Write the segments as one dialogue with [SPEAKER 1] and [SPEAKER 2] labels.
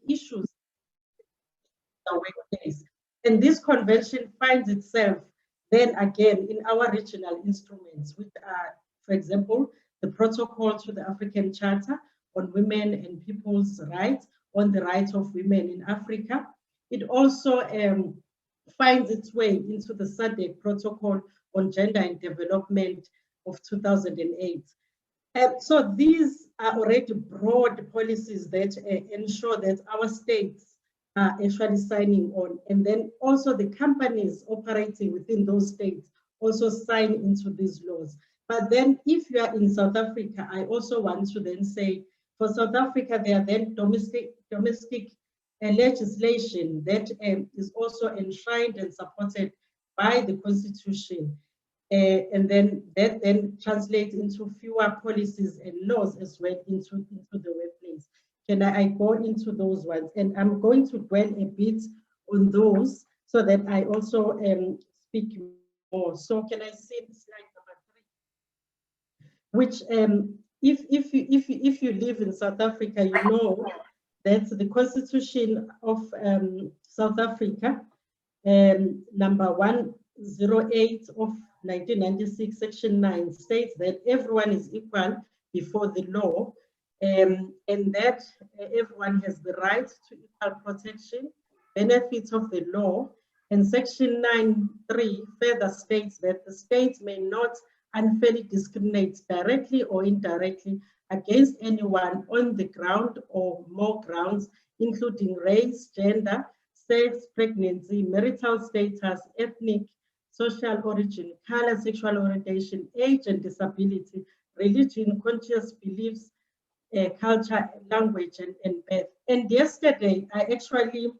[SPEAKER 1] issues in the workplace. And this convention finds itself then again in our regional instruments, which are, for example, the protocol to the African Charter on Women and People's Rights, on the rights of women in Africa. It also finds its way into the SADC protocol on gender and development of 2008. So these are already broad policies that ensure that our states are actually signing on, and then also the companies operating within those states also sign into these laws. But then if you are in South Africa, I also want to then say, for South Africa, there are then domestic legislation that is also enshrined and supported by the Constitution. And then that then translates into fewer policies and laws as well into the workplace. Can I go into those ones? And I'm going to dwell a bit on those so that I also speak more. So can I see slide number 3? Which, if you live in South Africa, you know that the Constitution of South Africa, number 108 of 1996, Section 9, states that everyone is equal before the law, and that everyone has the right to equal protection, benefits of the law. And Section 9.3 further states that the state may not unfairly discriminate directly or indirectly against anyone on the ground or more grounds, including race, gender, sex, pregnancy, marital status, ethnic, social origin, color, sexual orientation, age and disability, religion, conscious beliefs, culture, language, and birth. And yesterday, I actually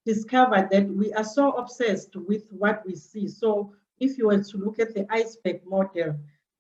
[SPEAKER 1] discovered that we are so obsessed with what we see. So if you were to look at the iceberg model,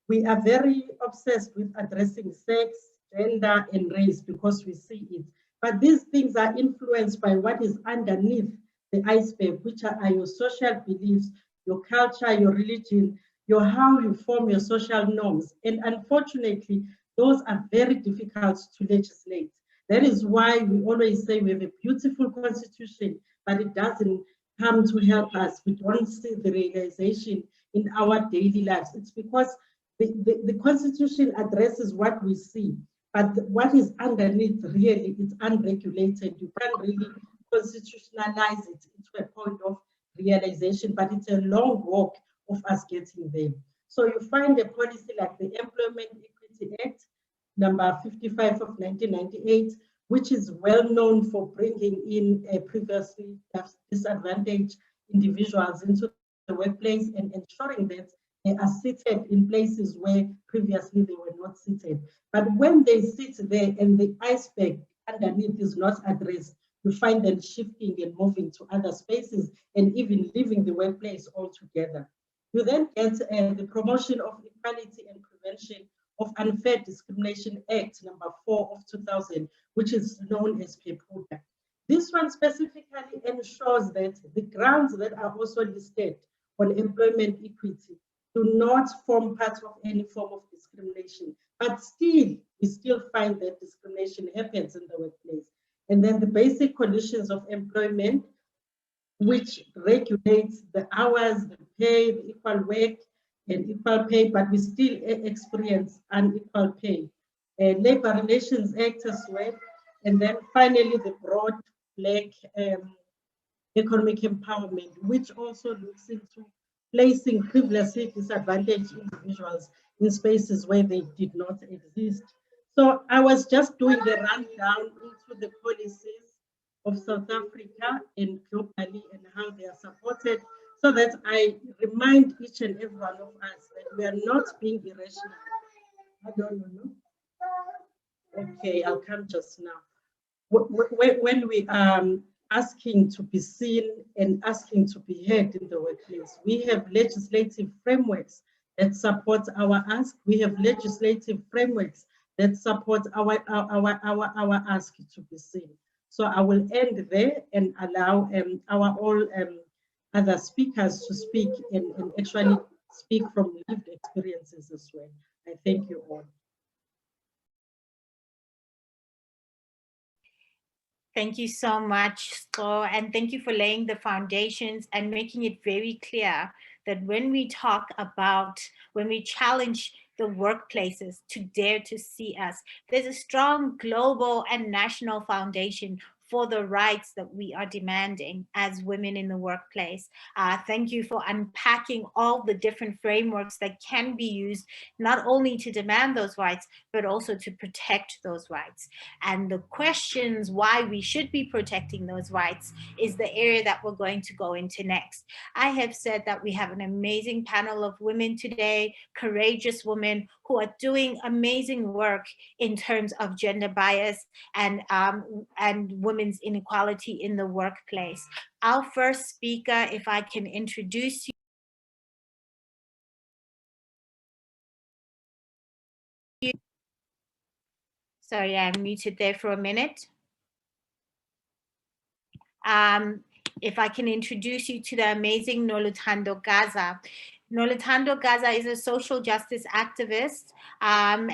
[SPEAKER 1] we are very obsessed with addressing sex, gender, and race because we see it. But these things are influenced by what is underneath the iceberg, which are your social beliefs, your culture, your religion, your how you form your social norms. And unfortunately, those are very difficult to legislate. That is why we always say we have a beautiful constitution, but it doesn't come to help us. We don't see the realization in our daily lives. It's because the constitution addresses what we see, but what is underneath really is unregulated. You can't really constitutionalize it into a point of realization, but it's a long walk of us getting there. So you find a policy like the Employment Equity Act, number 55 of 1998, which is well known for bringing in previously disadvantaged individuals into the workplace and ensuring that they are seated in places where previously they were not seated. But when they sit there and the iceberg underneath is not addressed, you find them shifting and moving to other spaces and even leaving the workplace altogether. You then get the Promotion of Equality and Prevention of Unfair Discrimination Act, number 4 of 2000, which is known as PEPUDA. This one specifically ensures that the grounds that are also listed on employment equity do not form part of any form of discrimination, but still, we still find that discrimination happens in the workplace. And then the basic conditions of employment, which regulates the hours, the pay, the equal work, and equal pay, but we still experience unequal pay. Labor Relations Act as well. And then finally, the broad Black economic empowerment, which also looks into placing previously disadvantaged individuals in spaces where they did not exist. So I was just doing the rundown into the policies of South Africa and globally and how they are supported, so that I remind each and every one of us that we are not being irrational. I don't know. Okay, I'll come just now. When we are asking to be seen and asking to be heard in the workplace, we have legislative frameworks that support our ask. We have legislative frameworks that support our ask to be seen. So I will end there and allow our all other speakers to speak and actually speak from lived experiences as well. I thank you all.
[SPEAKER 2] Thank you so much, Sco, and thank you for laying the foundations and making it very clear that when we talk about, when we challenge the workplaces to dare to see us, there's a strong global and national foundation for the rights that we are demanding as women in the workplace. Thank you for unpacking all the different frameworks that can be used not only to demand those rights, but also to protect those rights. And the questions why we should be protecting those rights is the area that we're going to go into next. I have said that we have an amazing panel of women today, courageous women who are doing amazing work in terms of gender bias and women's inequality in the workplace. Our first speaker, if I can introduce you. Sorry, I'm muted there for a minute. If I can introduce you to the amazing Noluthando Gasa. Noluthando Gasa is a social justice activist and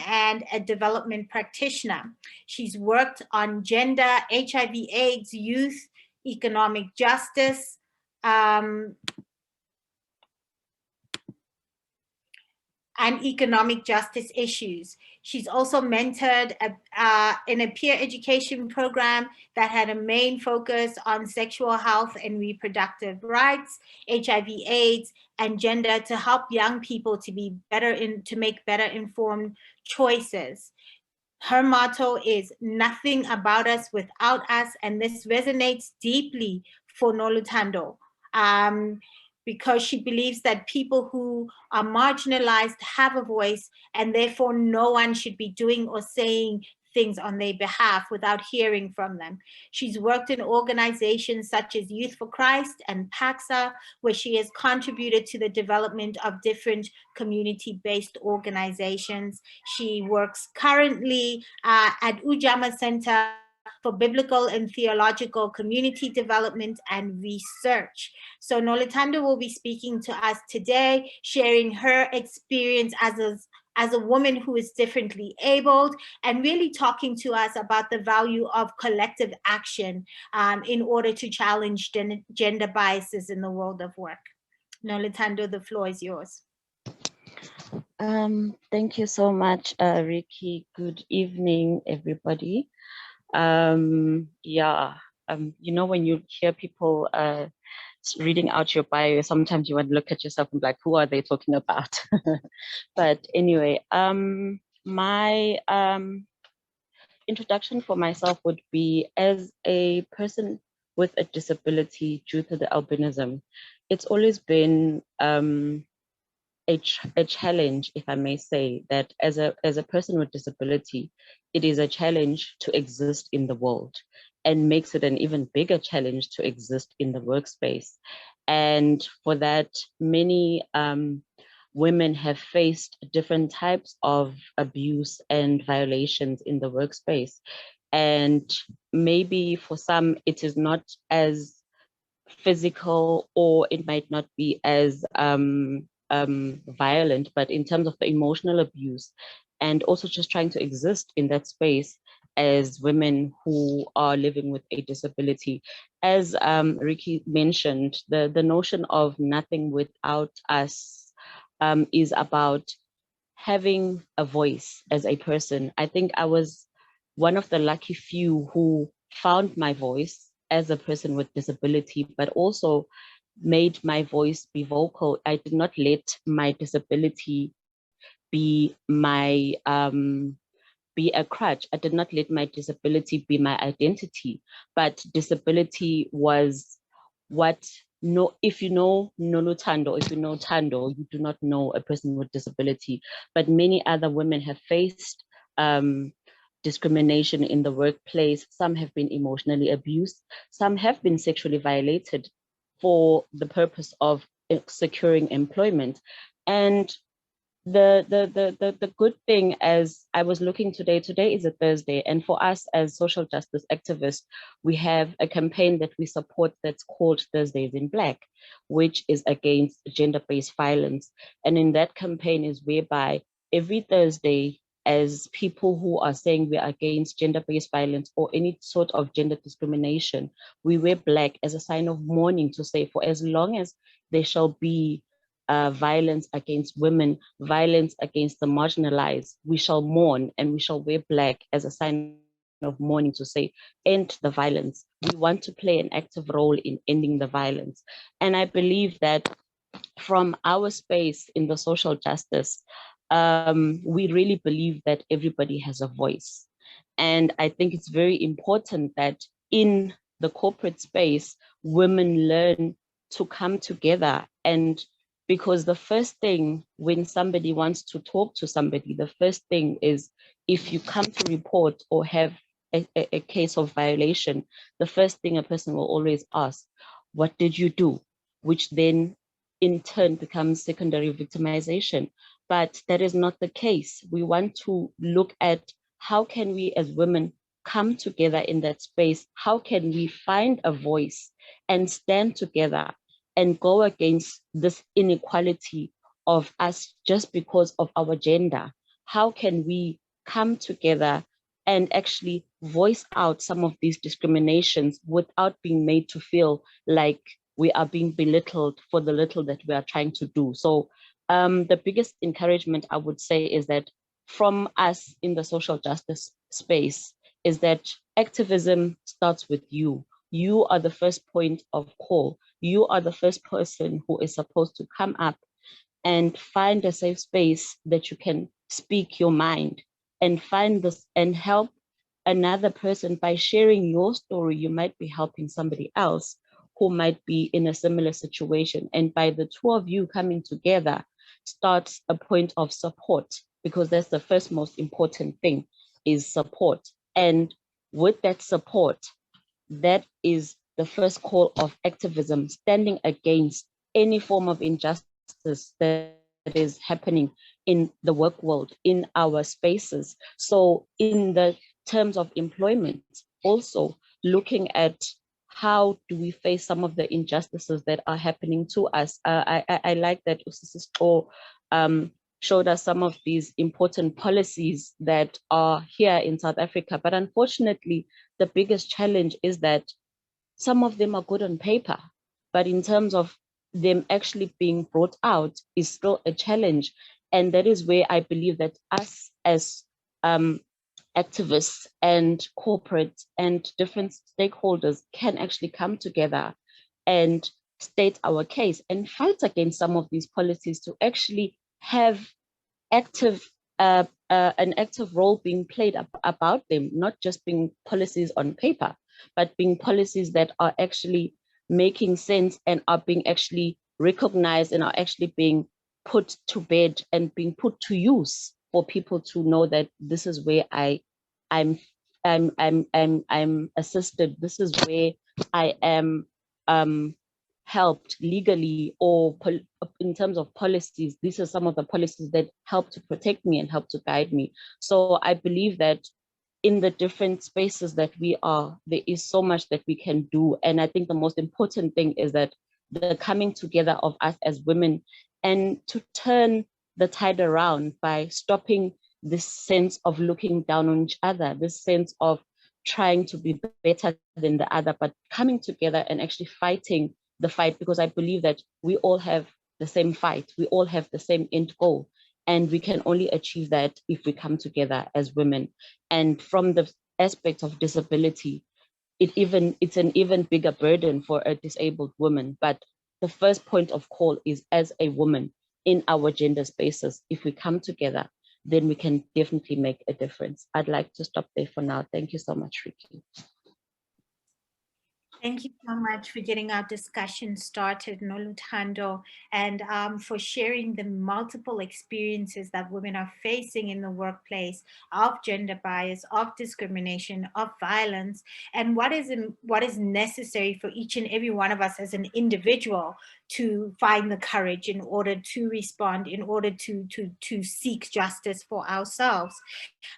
[SPEAKER 2] a development practitioner. She's worked on gender, HIV/AIDS, youth, economic justice, and economic justice issues. She's also mentored in a peer education program that had a main focus on sexual health and reproductive rights, HIV/AIDS, and gender to help young people to be to make better informed choices. Her motto is "Nothing about us without us," and this resonates deeply for Noluthando. Because she believes that people who are marginalized have a voice, and therefore no one should be doing or saying things on their behalf without hearing from them. She's worked in organizations such as Youth for Christ and PAXA, where she has contributed to the development of different community-based organizations. She works currently at Ujamaa Center for Biblical and Theological Community Development and Research. So Noluthando will be speaking to us today, sharing her experience as a woman who is differently abled, and really talking to us about the value of collective action in order to challenge gender biases in the world of work. Noluthando, the floor is yours.
[SPEAKER 3] Thank you so much, Ricky. Good evening, everybody. You know, when you hear people reading out your bio, sometimes you want to look at yourself and be like, who are they talking about? But anyway, my introduction for myself would be, as a person with a disability due to the albinism, it's always been a challenge, if I may say, that as a person with disability, it is a challenge to exist in the world, and makes it an even bigger challenge to exist in the workspace. And for that, many women have faced different types of abuse and violations in the workspace. And maybe for some, it is not as physical, or it might not be as violent, but in terms of the emotional abuse, and also just trying to exist in that space as women who are living with a disability. As Ricky mentioned, the notion of nothing without us is about having a voice as a person. I think I was one of the lucky few who found my voice as a person with disability, but also made my voice be vocal. I did not let my disability be a crutch. I did not let my disability be my identity, but disability was what, no, if you know Noluthando, if you know Thando, you do not know a person with disability. But many other women have faced discrimination in the workplace. Some have been emotionally abused. Some have been sexually violated for the purpose of securing employment. And the good thing, as I was looking today is a Thursday, and for us as social justice activists, we have a campaign that we support that's called Thursdays in Black, which is against gender-based violence. And in that campaign is whereby every Thursday, as people who are saying we are against gender-based violence or any sort of gender discrimination, we wear black as a sign of mourning to say, for as long as there shall be violence against women, violence against the marginalized, we shall mourn and we shall wear black as a sign of mourning to say, end the violence. We want to play an active role in ending the violence. And I believe that from our space in the social justice, we really believe that everybody has a voice. And I think it's very important that in the corporate space, women learn to come together. And because the first thing when somebody wants to talk to somebody, the first thing is if you come to report or have a case of violation, the first thing a person will always ask, what did you do? Which then in turn becomes secondary victimization. But that is not the case. We want to look at how can we as women come together in that space? How can we find a voice and stand together and go against this inequality of us just because of our gender? How can we come together and actually voice out some of these discriminations without being made to feel like we are being belittled for the little that we are trying to do? So the biggest encouragement I would say is that from us in the social justice space is that activism starts with you. You are the first point of call. You are the first person who is supposed to come up and find a safe space that you can speak your mind and find this and help another person. By sharing your story, you might be helping somebody else who might be in a similar situation. And by the two of you coming together starts a point of support, because that's the first most important thing, is support. And with that support, that is the first call of activism, standing against any form of injustice that is happening in the work world, in our spaces. So in the terms of employment, also looking at how do we face some of the injustices that are happening to us. I like that Usisi showed us some of these important policies that are here in South Africa. But unfortunately, the biggest challenge is that some of them are good on paper, but in terms of them actually being brought out is still a challenge. And that is where I believe that us as activists and corporate and different stakeholders can actually come together and state our case and fight against some of these policies to actually have an active role being played about them, not just being policies on paper, but being policies that are actually making sense and are being actually recognized and are actually being put to bed and being put to use for people to know that this is where I'm assisted. This is where I am helped legally, or in terms of policies. These are some of the policies that help to protect me and help to guide me. So I believe that in the different spaces that we are, there is so much that we can do. And I think the most important thing is that the coming together of us as women, and to turn the tide around by stopping this sense of looking down on each other, this sense of trying to be better than the other, but coming together and actually fighting the fight, because I believe that we all have the same fight. We all have the same end goal. And we can only achieve that if we come together as women. And from the aspect of disability, it's an even bigger burden for a disabled woman. But the first point of call is as a woman in our gender spaces. If we come together, then we can definitely make a difference. I'd like to stop there for now. Thank you so much, Ricky.
[SPEAKER 2] Thank you so much for getting our discussion started, Noluthando, and for sharing the multiple experiences that women are facing in the workplace of gender bias, of discrimination, of violence, and what is necessary for each and every one of us as an individual to find the courage in order to respond, in order to seek justice for ourselves.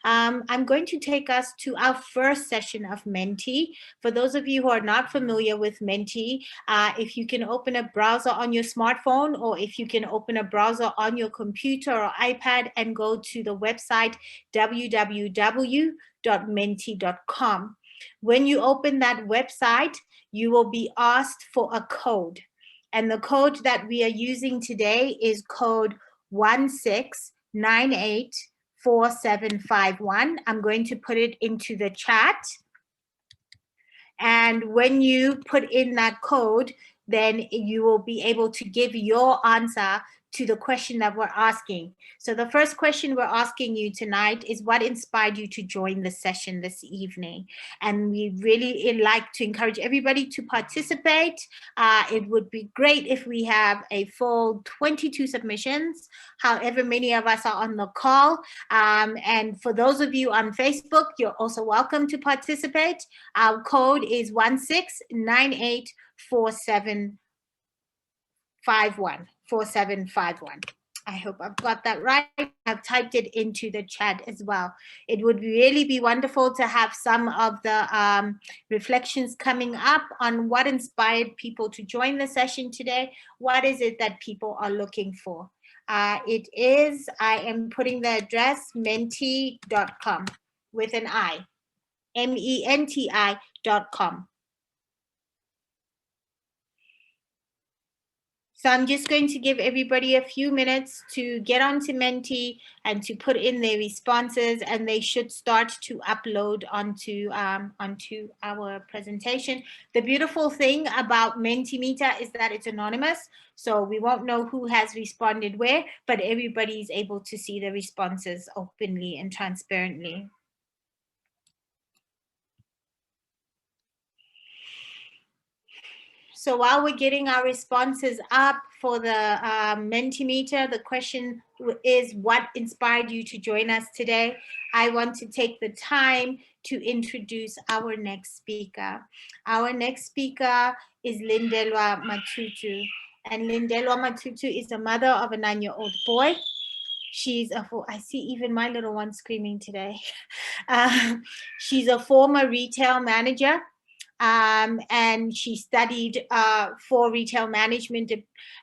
[SPEAKER 2] I'm going to take us to our first session of Menti. For those of you who are not familiar with Menti, if you can open a browser on your smartphone, or if you can open a browser on your computer or iPad and go to the website www.menti.com. When you open that website, you will be asked for a code. And the code that we are using today is code 16984751. I'm going to put it into the chat. And when you put in that code, then you will be able to give your answer to the question that we're asking. So the first question we're asking you tonight is, what inspired you to join the session this evening? And we really like to encourage everybody to participate. It would be great if we have a full 22 submissions, however many of us are on the call. And for those of you on Facebook, you're also welcome to participate. Our code is 16984751. 4751. I hope I've got that right. I've typed it into the chat as well. It would really be wonderful to have some of the reflections coming up on what inspired people to join the session today. What is it that people are looking for? I am putting the address menti.com with an I, MENTI.com. So I'm just going to give everybody a few minutes to get onto Menti and to put in their responses, and they should start to upload onto our presentation. The beautiful thing about Mentimeter is that it's anonymous, so we won't know who has responded where, but everybody is able to see the responses openly and transparently. So while we're getting our responses up for the Mentimeter, the question is, what inspired you to join us today? I want to take the time to introduce our next speaker. Our next speaker is Lindelwa Matutu. And Lindelwa Matutu is the mother of a 9-year-old boy. She's I see even my little one screaming today. She's a former retail manager. And she studied for retail management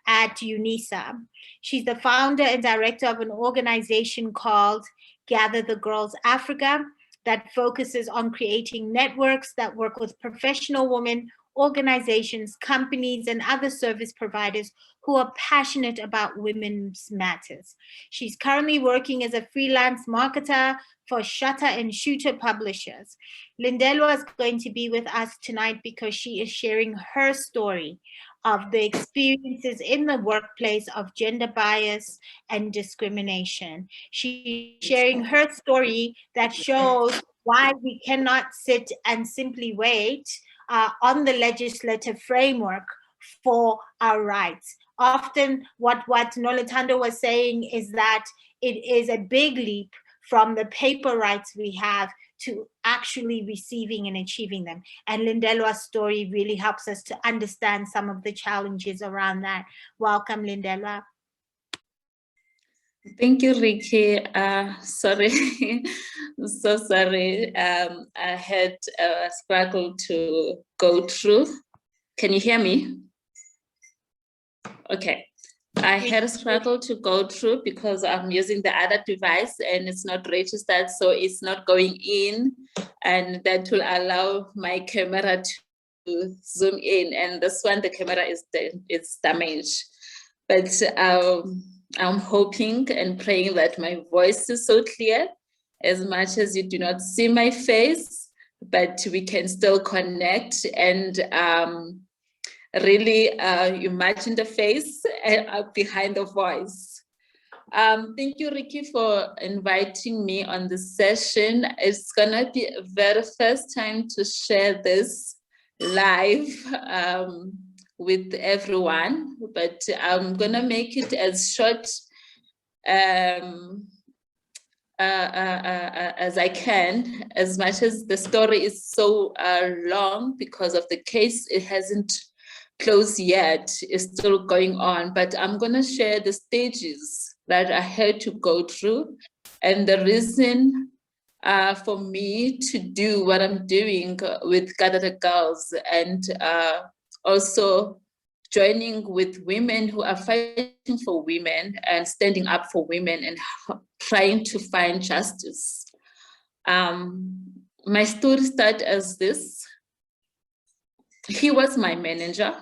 [SPEAKER 2] at UNISA. She's the founder and director of an organization called Gather the Girls Africa that focuses on creating networks that work with professional women, organizations, companies, and other service providers who are passionate about women's matters. She's currently working as a freelance marketer for Shutter and Shooter publishers. Lindelwa is going to be with us tonight because she is sharing her story of the experiences in the workplace of gender bias and discrimination. She's sharing her story that shows why we cannot sit and simply wait on the legislative framework for our rights. Often what Noluthando was saying is that it is a big leap from the paper rights we have to actually receiving and achieving them. And Lindelwa's story really helps us to understand some of the challenges around that. Welcome, Lindelwa.
[SPEAKER 4] Thank you, Ricky. Sorry, I'm so sorry. I had a struggle to go through. Can you hear me? Okay. I had a struggle to go through because I'm using the other device and it's not registered, so it's not going in, and that will allow my camera to zoom in. And this one, the camera is damaged. But I'm hoping and praying that my voice is so clear, as much as you do not see my face, but we can still connect and really imagine the face behind the voice. Thank you, Ricky, for inviting me on this session. It's gonna be a very first time to share this live with everyone, but I'm gonna make it as short as I can, as much as the story is so long because of the case. It hasn't closed yet, it's still going on, but I'm gonna share the stages that I had to go through and the reason for me to do what I'm doing with Gathered Girls, and also joining with women who are fighting for women and standing up for women and trying to find justice. My story started as this. He was my manager.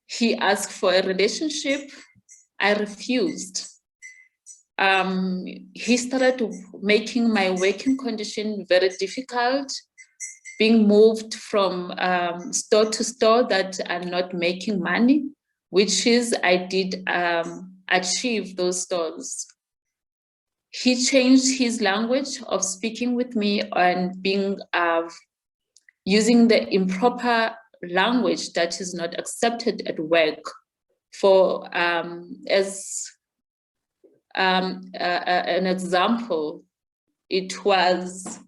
[SPEAKER 4] He asked for a relationship. I refused. He started making my working condition very difficult, being moved from store to store that are not making money, which is I did achieve those stores. He changed his language of speaking with me and being using the improper language that is not accepted at work. For as an example, it was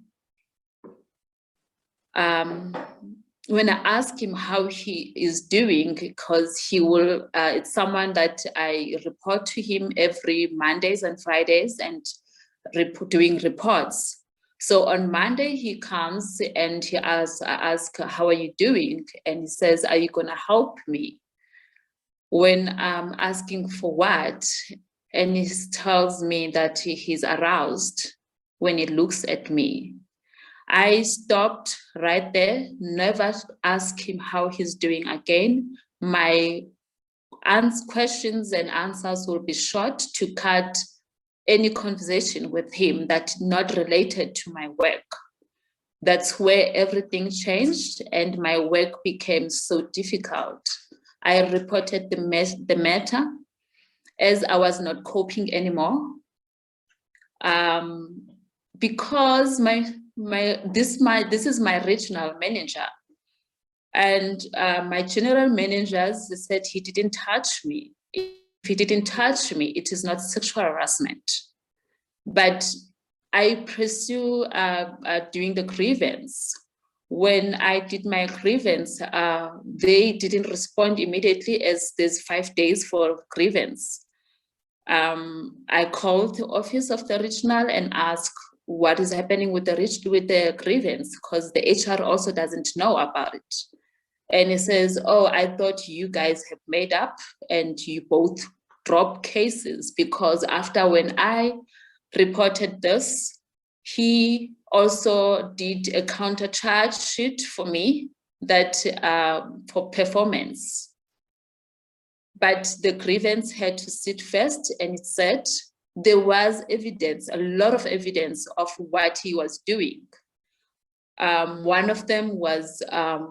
[SPEAKER 4] when I asked him how he is doing, because he will, it's someone that I report to him every Mondays and Fridays and doing reports. So on Monday he comes and I ask, how are you doing? And he says, are you gonna help me? When I'm asking for what, and he tells me that he's aroused when he looks at me. I stopped right there, never asked him how he's doing again. My questions and answers will be short to cut any conversation with him that's not related to my work. That's where everything changed and my work became so difficult. I reported the matter as I was not coping anymore. Because this is my regional manager, and my general managers said he didn't touch me. If he didn't touch me, it is not sexual harassment. But I pursue doing the grievance. When I did my grievance, they didn't respond immediately, as there's 5 days for grievance. I called the office of the regional and asked what is happening with the grievance, because the HR also doesn't know about it. And he says, oh, I thought you guys have made up and you both dropped cases, because after when I reported this, he also did a counter charge sheet for me that for performance. But the grievance had to sit first, and it said there was evidence, a lot of evidence of what he was doing. One of them was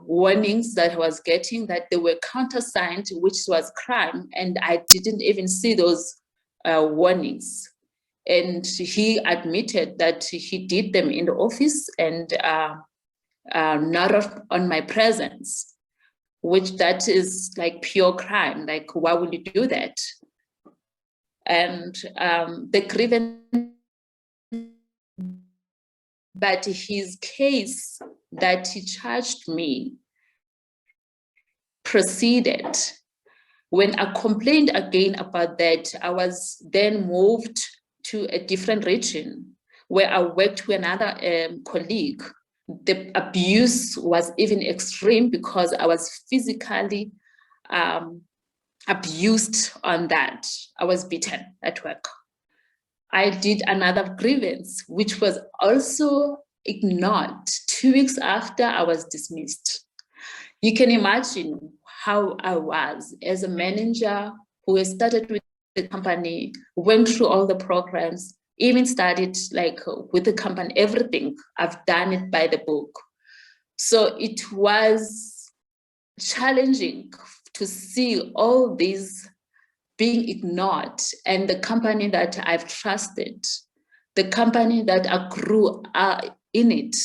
[SPEAKER 4] warnings that I was getting that they were countersigned, which was crime, and I didn't even see those warnings. And he admitted that he did them in the office and not on my presence, which that is like pure crime. Like, why would you do that? And the grievance, but his case that he charged me proceeded. When I complained again about that, I was then moved to a different region where I worked with another colleague. The abuse was even extreme because I was physically abused on that. I was beaten at work. I did another grievance, which was also ignored 2 weeks after I was dismissed. You can imagine how I was as a manager who has started with the company, went through all the programs, even started like with the company, everything. I've done it by the book. So it was challenging to see all these being ignored, and the company that I've trusted, the company that I grew in it,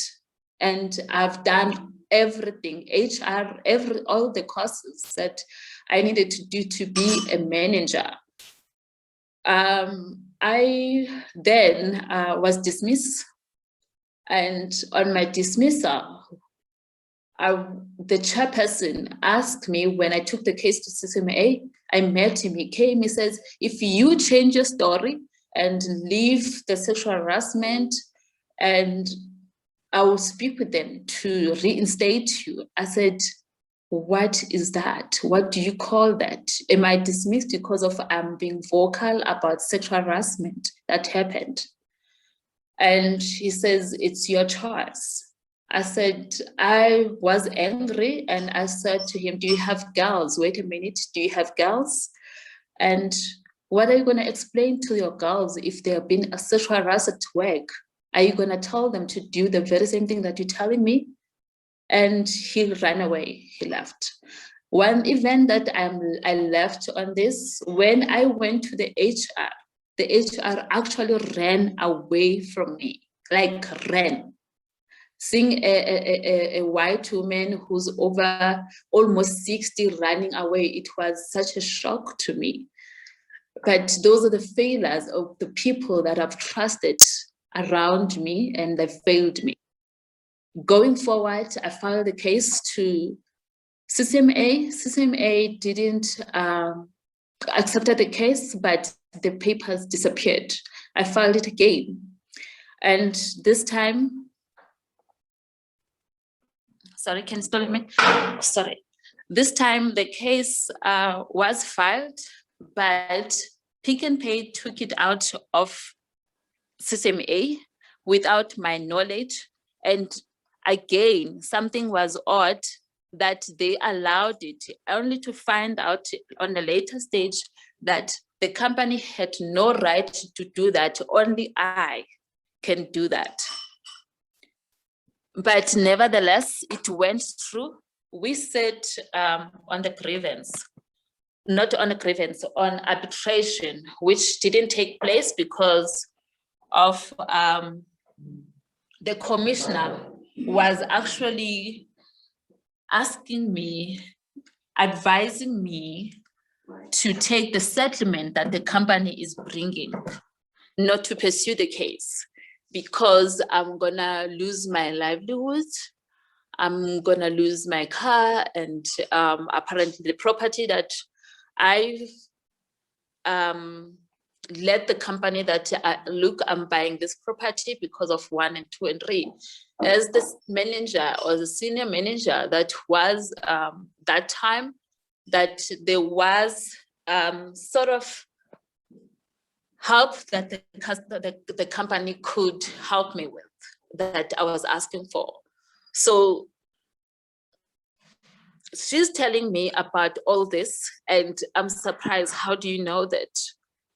[SPEAKER 4] and I've done everything, HR, all the courses that I needed to do to be a manager. I then was dismissed, and on my dismissal, the chairperson asked me when I took the case to CCMA. I met him, he came, he says, if you change your story and leave the sexual harassment and I will speak with them to reinstate you. I said, what is that? What do you call that? Am I dismissed because of being vocal about sexual harassment that happened? And he says, it's your choice. I said, I was angry, and I said to him, do you have girls? Wait a minute, do you have girls? And what are you going to explain to your girls if they have been sexual harassed at work? Are you going to tell them to do the very same thing that you're telling me? And he ran away, he left. One event that I left on this, when I went to the HR actually ran away from me, like ran. Seeing a white woman who's over almost 60 running away, it was such a shock to me. But those are the failures of the people that I've trusted around me, and they failed me. Going forward, I filed the case to CCMA. CCMA didn't accept the case, but the papers disappeared. I filed it again. And this time, sorry, can you spell me? Sorry. This time the case was filed, but Pick n Pay took it out of CCMA without my knowledge. And again, something was odd that they allowed it, only to find out on a later stage that the company had no right to do that. Only I can do that. But nevertheless, it went through. We said on the grievance, not on a grievance, on arbitration, which didn't take place because of the commissioner was actually asking me, advising me to take the settlement that the company is bringing, not to pursue the case, because I'm gonna lose my livelihood, I'm gonna lose my car, and apparently the property that I've let the company that, look, I'm buying this property because of 1 and 2 and 3. As the manager or the senior manager that was that time, that there was sort of help that the company could help me with, that I was asking for. So she's telling me about all this, and I'm surprised, how do you know that?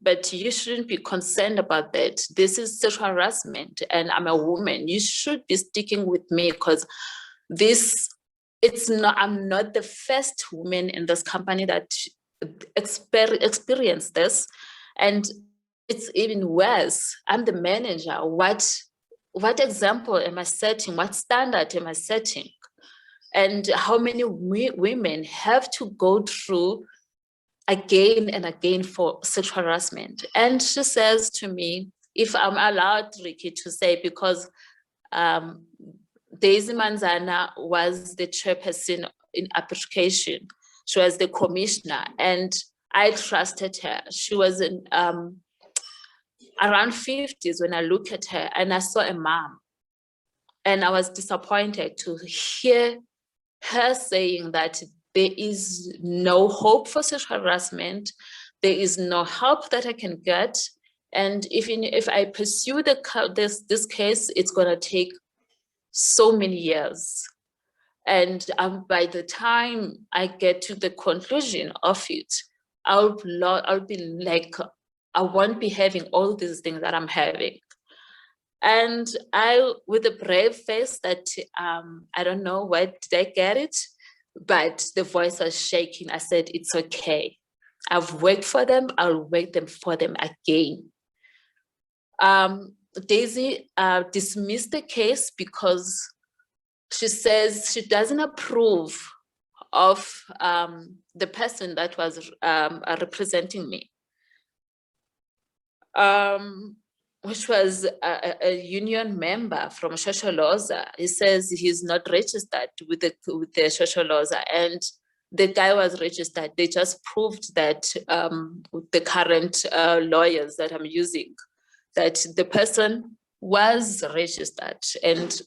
[SPEAKER 4] But you shouldn't be concerned about that. This is sexual harassment, and I'm a woman. You should be sticking with me, because I'm not the first woman in this company that experienced this. And it's even worse. I'm the manager. What example am I setting? What standard am I setting? And how many women have to go through again and again for sexual harassment? And she says to me, if I'm allowed, Ricky, to say, because Daisy Manzana was the chairperson in application. She was the commissioner, and I trusted her. She was in around 50s when I look at her, and I saw a mom. And I was disappointed to hear her saying that there is no hope for sexual harassment. There is no help that I can get. And if I pursue this case, it's gonna take so many years. And by the time I get to the conclusion of it, I'll be like, I won't be having all these things that I'm having. And I, with a brave face that I don't know where did I get it, but the voice was shaking. I said, it's okay. I've worked for them. I'll work for them again. Daisy dismissed the case because she says she doesn't approve of the person that was representing me, which was a union member from Shosholoza. He says he's not registered with the Shosholoza, and the guy was registered. They just proved that with the current lawyers that I'm using, that the person was registered, and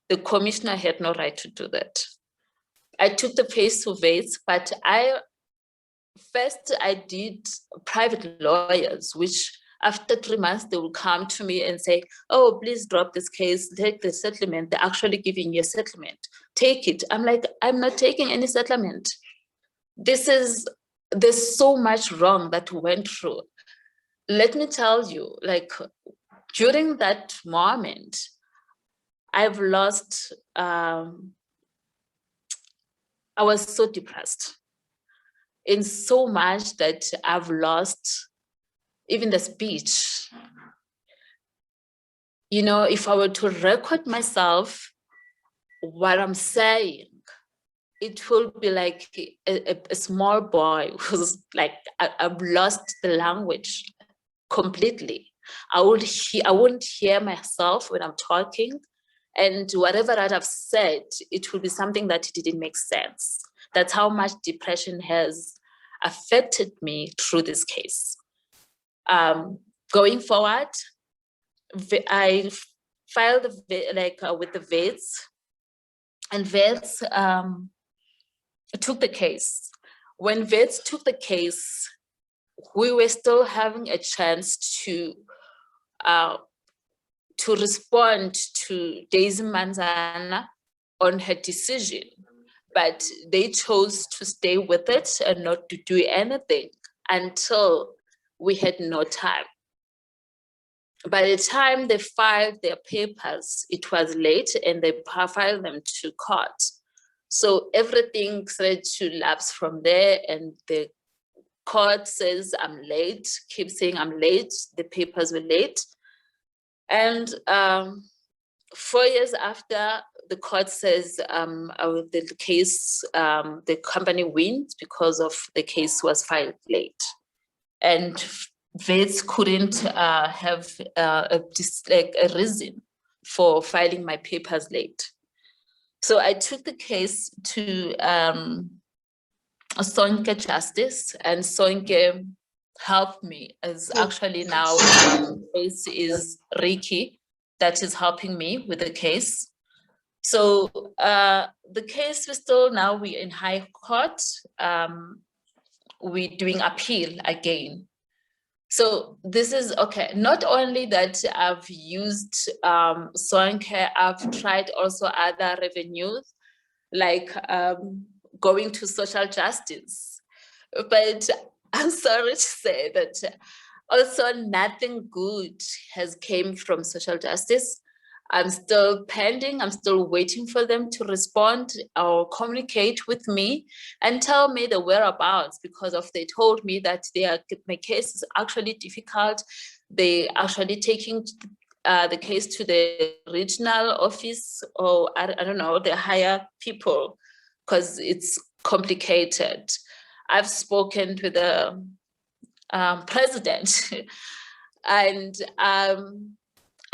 [SPEAKER 4] the commissioner had no right to do that. I took the case to Wits, but first I did private lawyers, which after 3 months, they will come to me and say, oh, please drop this case, take the settlement. They're actually giving you a settlement. Take it. I'm like, I'm not taking any settlement. There's so much wrong that went through. Let me tell you, like, during that moment, I've lost, I was so depressed in so much that I've lost even the speech. You know, if I were to record myself, what I'm saying, it will be like a small boy who's like, I've lost the language completely. I wouldn't hear myself when I'm talking, and whatever that I've said, it will be something that didn't make sense. That's how much depression has affected me through this case. Going forward, I filed with the Wits, and Wits took the case. When Wits took the case, we were still having a chance to respond to Daisy Manzana on her decision, but they chose to stay with it and not to do anything until we had no time. By the time they filed their papers, it was late, and they filed them to court. So everything started to lapse from there, and the court says, I'm late, keep saying I'm late, the papers were late. And 4 years after, the court says the case, the company wins because of the case was filed late. And Wits couldn't have a reason for filing my papers late. So I took the case to Sonke Justice, and Sonke helped me. As actually now case is Ricky that is helping me with the case. So the case is still now, we're in high court. We're doing appeal again. So this is okay. Not only that I've used Sonke, I've tried also other revenues, like going to social justice. But I'm sorry to say that also nothing good has came from social justice. I'm still pending. I'm still waiting for them to respond or communicate with me and tell me the whereabouts, because they told me that my case is actually difficult. They actually taking the case to the regional office, or I don't know, the higher people, because it's complicated. I've spoken to the president and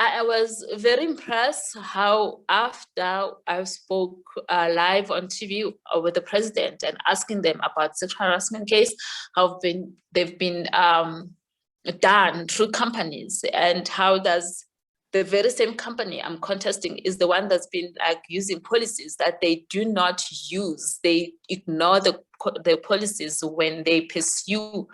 [SPEAKER 4] I was very impressed how after I spoke live on TV with the president and asking them about sexual harassment case, how they've been done through companies, and how does the very same company I'm contesting is the one that's been like using policies that they do not use. They ignore the policies when they pursue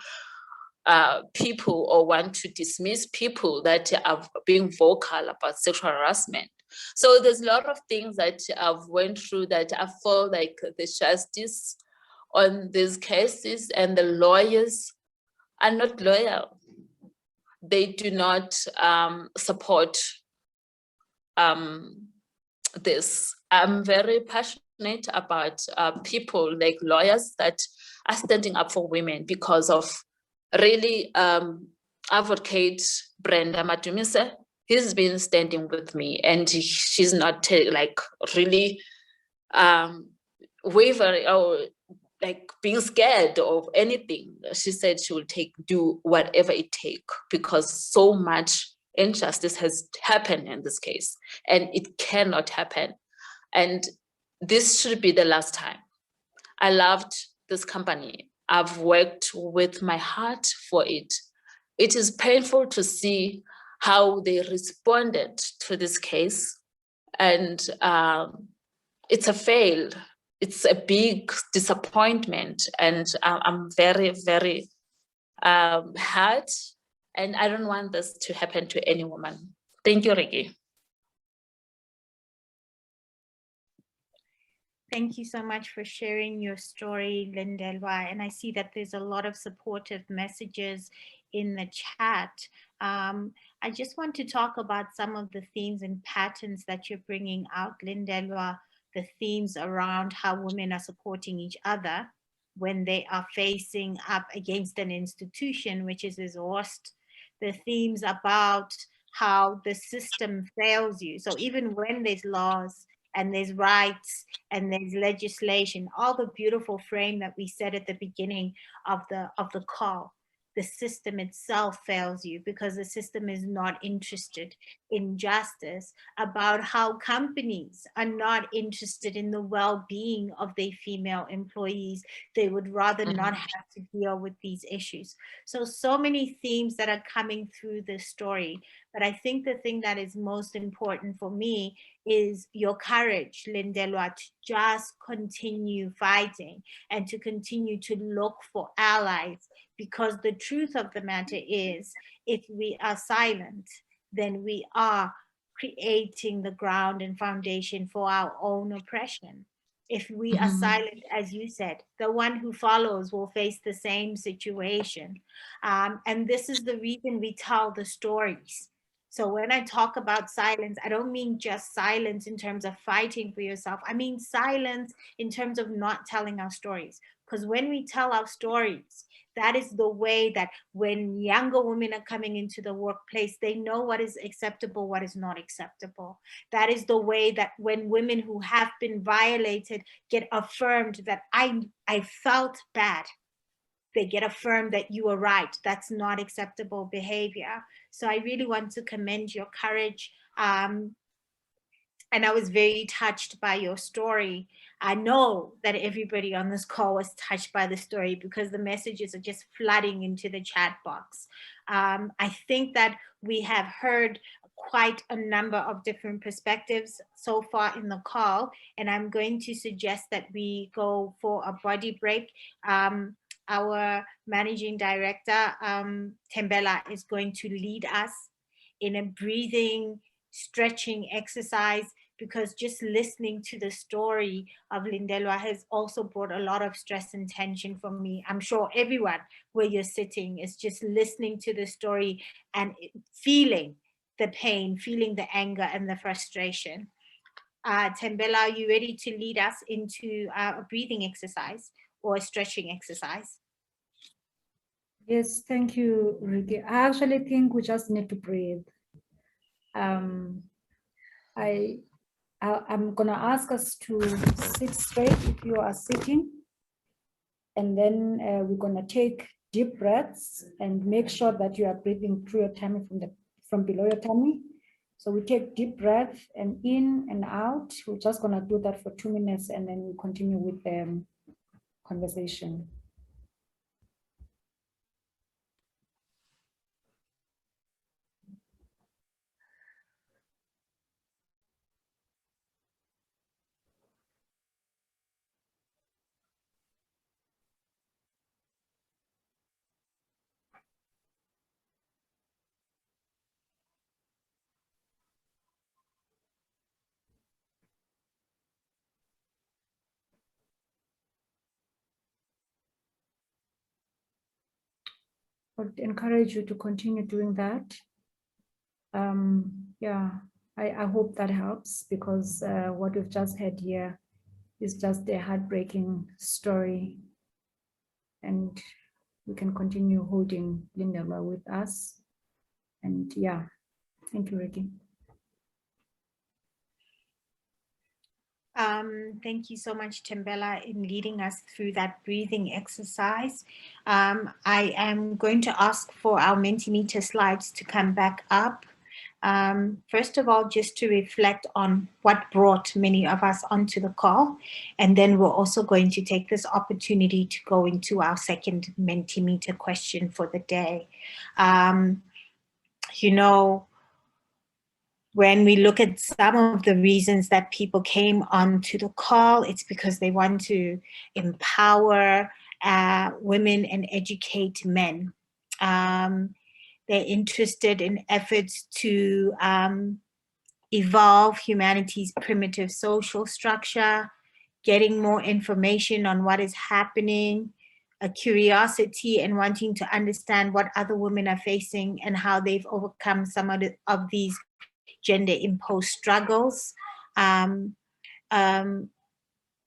[SPEAKER 4] people or want to dismiss people that are being vocal about sexual harassment. So there's a lot of things that I've went through that I feel like the justice on these cases and the lawyers are not loyal. They do not support this. I'm very passionate about people like lawyers that are standing up for women, because of really advocate Brenda Matumise. He's been standing with me, and she's not like really wavering or like being scared of anything. She said she will do whatever it takes, because so much injustice has happened in this case, and it cannot happen. And this should be the last time. I loved this company. I've worked with my heart for it. It is painful to see how they responded to this case. And it's a fail. It's a big disappointment. And I'm very, very hurt. And I don't want this to happen to any woman. Thank you, Ricky.
[SPEAKER 2] Thank you so much for sharing your story, Lindelwa. And I see that there's a lot of supportive messages in the chat. I just want to talk about some of the themes and patterns that you're bringing out, Lindelwa, the themes around how women are supporting each other when they are facing up against an institution which is exhausted, the themes about how the system fails you. So even when there's laws and there's rights and there's legislation, all the beautiful frame that we said at the beginning of the call, the system itself fails you because the system is not interested in justice, about how companies are not interested in the well-being of their female employees. They would rather not have to deal with these issues. So many themes that are coming through this story. But I think the thing that is most important for me is your courage, Lindelwa, to just continue fighting and to continue to look for allies. Because the truth of the matter is, if we are silent, then we are creating the ground and foundation for our own oppression. If we are silent, as you said, the one who follows will face the same situation. And this is the reason we tell the stories. So when I talk about silence, I don't mean just silence in terms of fighting for yourself. I mean silence in terms of not telling our stories. Because when we tell our stories, that is the way that when younger women are coming into the workplace, they know what is acceptable, what is not acceptable. That is the way that when women who have been violated get affirmed that I felt bad, they get affirmed that you are right. That's not acceptable behavior. So I really want to commend your courage. And I was very touched by your story. I know that everybody on this call was touched by the story because the messages are just flooding into the chat box. I think that we have heard quite a number of different perspectives so far in the call, and I'm going to suggest that we go for a body break. Our managing director, Thembela, is going to lead us in a breathing, stretching exercise, because just listening to the story of Lindelwa has also brought a lot of stress and tension for me. I'm sure everyone where you're sitting is just listening to the story and feeling the pain, feeling the anger and the frustration. Thembela, are you ready to lead us into a breathing exercise or a stretching exercise?
[SPEAKER 5] Yes, thank you, Ricky. I actually think we just need to breathe. I'm gonna ask us to sit straight if you are sitting, and then we're gonna take deep breaths and make sure that you are breathing through your tummy from below your tummy. So we take deep breath and in and out. We're just gonna do that for 2 minutes and then we continue with the conversation. I would encourage you to continue doing that. Yeah, I hope that helps, because what we've just had here is just a heartbreaking story, and we can continue holding Lindelwa with us. And yeah, thank you, Ricky.
[SPEAKER 2] Thank you so much, Thembela, in leading us through that breathing exercise. I am going to ask for our Mentimeter slides to come back up. First of all, just to reflect on what brought many of us onto the call. And then we're also going to take this opportunity to go into our second Mentimeter question for the day. You know, when we look at some of the reasons that people came onto the call, it's because they want to empower women and educate men. They're interested in efforts to evolve humanity's primitive social structure, getting more information on what is happening, a curiosity and wanting to understand what other women are facing and how they've overcome some of these gender-imposed struggles,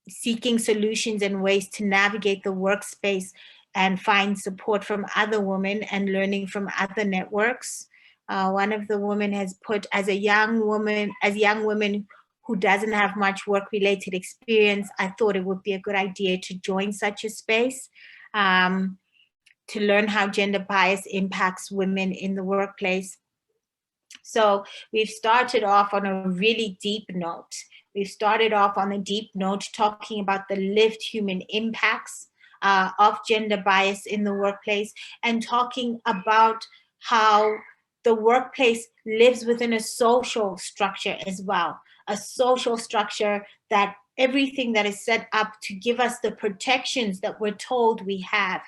[SPEAKER 2] seeking solutions and ways to navigate the workspace and find support from other women and learning from other networks. One of the women has put, as young women who doesn't have much work-related experience, I thought it would be a good idea to join such a space to learn how gender bias impacts women in the workplace. So we've started off on a really deep note. We've started off on a deep note talking about the lived human impacts of gender bias in the workplace and talking about how the workplace lives within a social structure as well, a social structure that everything that is set up to give us the protections that we're told we have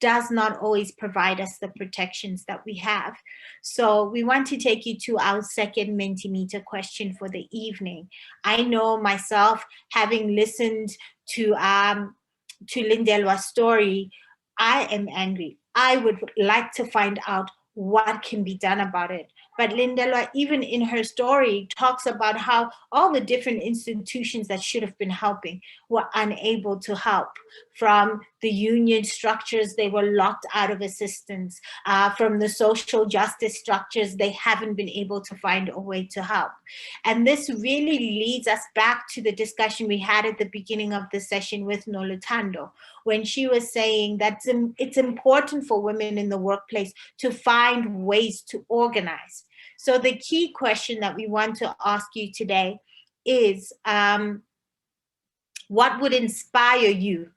[SPEAKER 2] does not always provide us the protections that we have. So we want to take you to our second Mentimeter question for the evening. I know myself, having listened to Lindelwa's story, I am angry. I would like to find out what can be done about it. But Lindelwa, even in her story, talks about how all the different institutions that should have been helping were unable to help. From the union structures, they were locked out of assistance. From the social justice structures, they haven't been able to find a way to help. And this really leads us back to the discussion we had at the beginning of the session with Noluthando, when she was saying that it's important for women in the workplace to find ways to organize. So the key question that we want to ask you today is, what would inspire you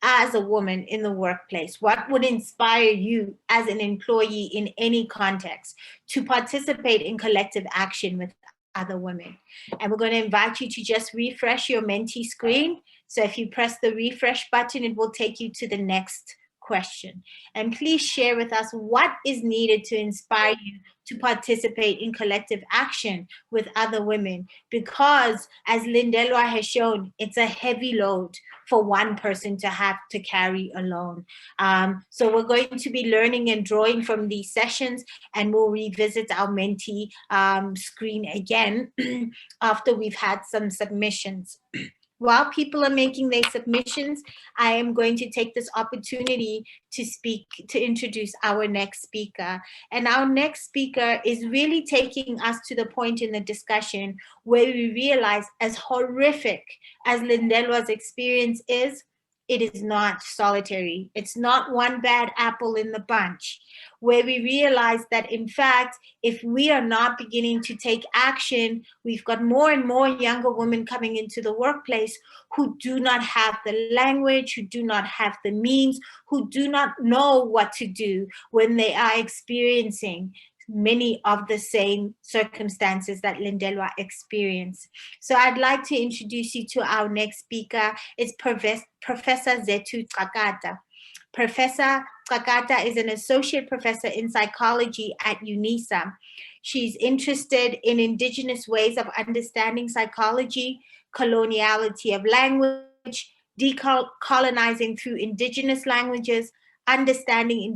[SPEAKER 2] as a woman in the workplace? What would inspire you as an employee in any context to participate in collective action with other women? And we're going to invite you to just refresh your Menti screen. So if you press the refresh button, it will take you to the next question. And please share with us what is needed to inspire you to participate in collective action with other women, because as Lindelwa has shown, it's a heavy load for one person to have to carry alone. So we're going to be learning and drawing from these sessions, and we'll revisit our Menti screen again after we've had some submissions. While people are making their submissions, I am going to take this opportunity to introduce our next speaker. And our next speaker is really taking us to the point in the discussion where we realize, as horrific as Lindelwa's experience is, it is not solitary. It's not one bad apple in the bunch, where we realize that, in fact, if we are not beginning to take action, we've got more and more younger women coming into the workplace who do not have the language, who do not have the means, who do not know what to do when they are experiencing many of the same circumstances that Lindelwa experienced. So I'd like to introduce you to our next speaker. It's Professor Zethu Cakata. Professor Cakata is an associate professor in psychology at UNISA. She's interested in indigenous ways of understanding psychology, coloniality of language, decolonizing through indigenous languages, understanding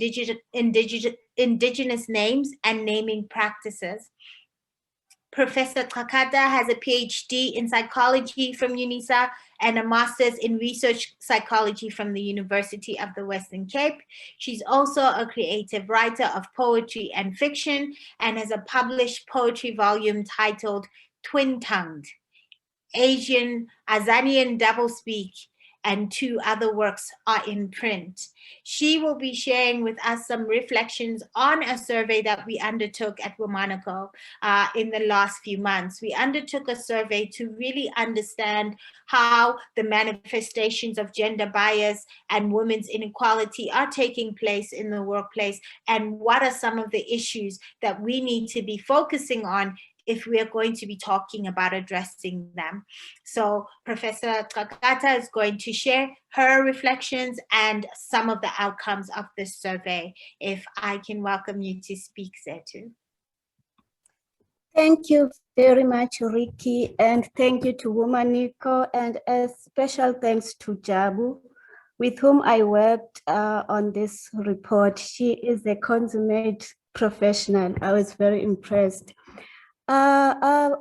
[SPEAKER 2] indigenous names and naming practices. Professor Cakata has a PhD in psychology from UNISA and a master's in research psychology from the University of the Western Cape. She's also a creative writer of poetry and fiction and has a published poetry volume titled Twin-Tongued, Asian Azanian Doublespeak, and 2 other works are in print. She will be sharing with us some reflections on a survey that we undertook at WomaNiko in the last few months. We undertook a survey to really understand how the manifestations of gender bias and women's inequality are taking place in the workplace, and what are some of the issues that we need to be focusing on if we are going to be talking about addressing them. So Professor Cakata is going to share her reflections and some of the outcomes of this survey. If I can welcome you to speak, Zethu.
[SPEAKER 6] Thank you very much, Ricky, and thank you to WomaNiko, and a special thanks to Jabu, with whom I worked on this report. She is a consummate professional. I was very impressed. Can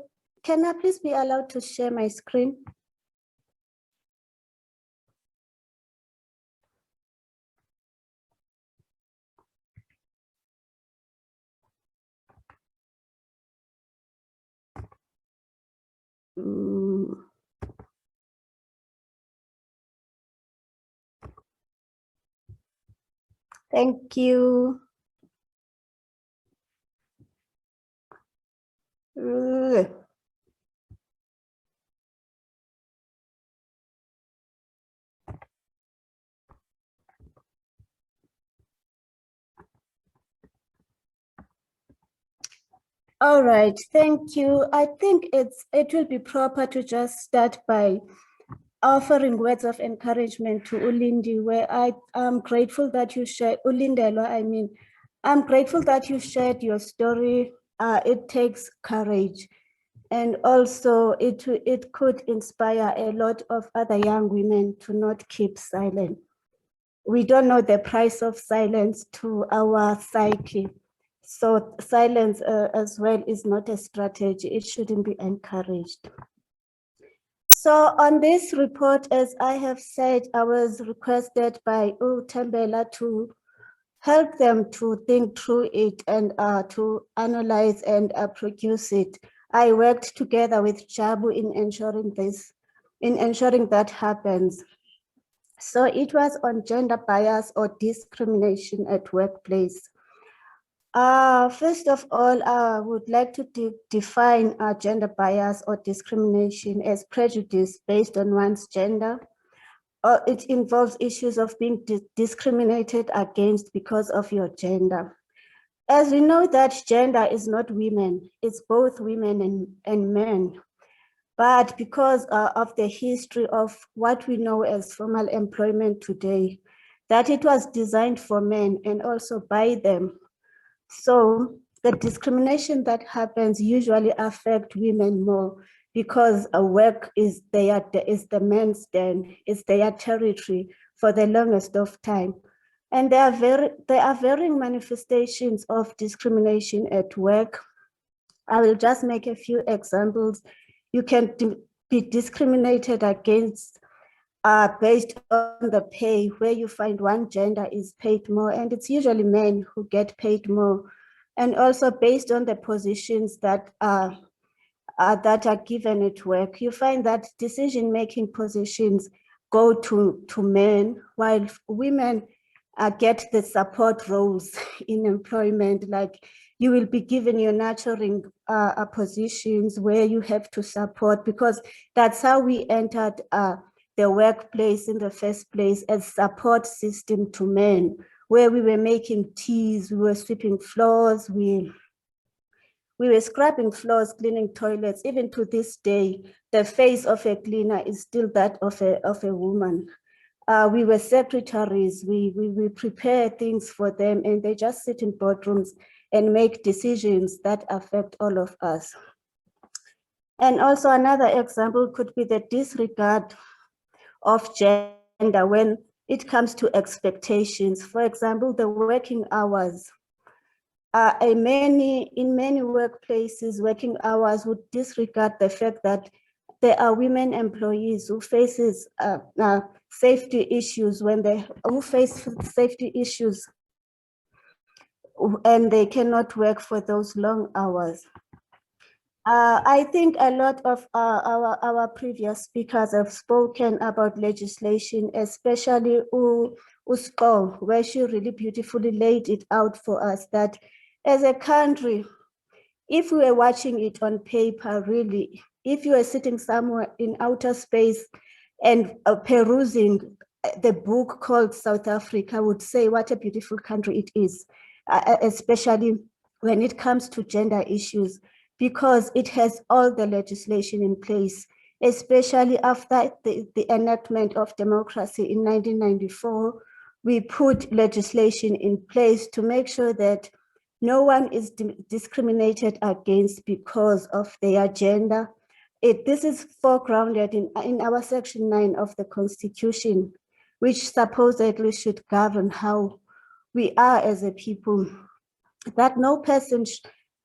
[SPEAKER 6] I please be allowed to share my screen? Thank you. All right, thank you. I think it will be proper to just start by offering words of encouragement to Ulindi, where I am grateful that you shared, Ulindelwa, I mean, I'm grateful that you shared your story. It takes courage. And also it could inspire a lot of other young women to not keep silent. We don't know the price of silence to our psyche. So silence as well is not a strategy. It shouldn't be encouraged. So on this report, as I have said, I was requested by Utembela to help them to think through it and to analyze and produce it. I worked together with Jabu in ensuring this, in ensuring that happens. So it was on gender bias or discrimination at workplace. First of all, I would like to define gender bias or discrimination as prejudice based on one's gender. It involves issues of being discriminated against because of your gender. As we know that gender is not women, it's both women and men. But because of the history of what we know as formal employment today, that it was designed for men and also by them. So the discrimination that happens usually affect women more because work is the men's den, is their territory for the longest of time. And there are varying manifestations of discrimination at work. I will just make a few examples. You can be discriminated against based on the pay, where you find one gender is paid more, and it's usually men who get paid more. And also based on the positions that are given at work, you find that decision-making positions go to men, while women get the support roles in employment. Like you will be given your nurturing positions where you have to support, because that's how we entered the workplace in the first place, as support system to men, where we were making teas, we were sweeping floors, we were scrubbing floors, cleaning toilets. Even to this day, the face of a cleaner is still that of a woman. We were secretaries, we prepare things for them, and they just sit in boardrooms and make decisions that affect all of us. And also another example could be the disregard of gender when it comes to expectations. For example, the working hours. In many workplaces, working hours would disregard the fact that there are women employees who faces safety issues who face safety issues, and they cannot work for those long hours. I think a lot of our previous speakers have spoken about legislation, especially Usko, where she really beautifully laid it out for us that as a country, if we were watching it on paper, really, if you were sitting somewhere in outer space and perusing the book called South Africa, would say what a beautiful country it is, especially when it comes to gender issues. because it has all the legislation in place, especially after the enactment of democracy in 1994. We put legislation in place to make sure that no one is discriminated against because of their gender. This is foregrounded in our Section 9 of the Constitution, which supposedly should govern how we are as a people, that no person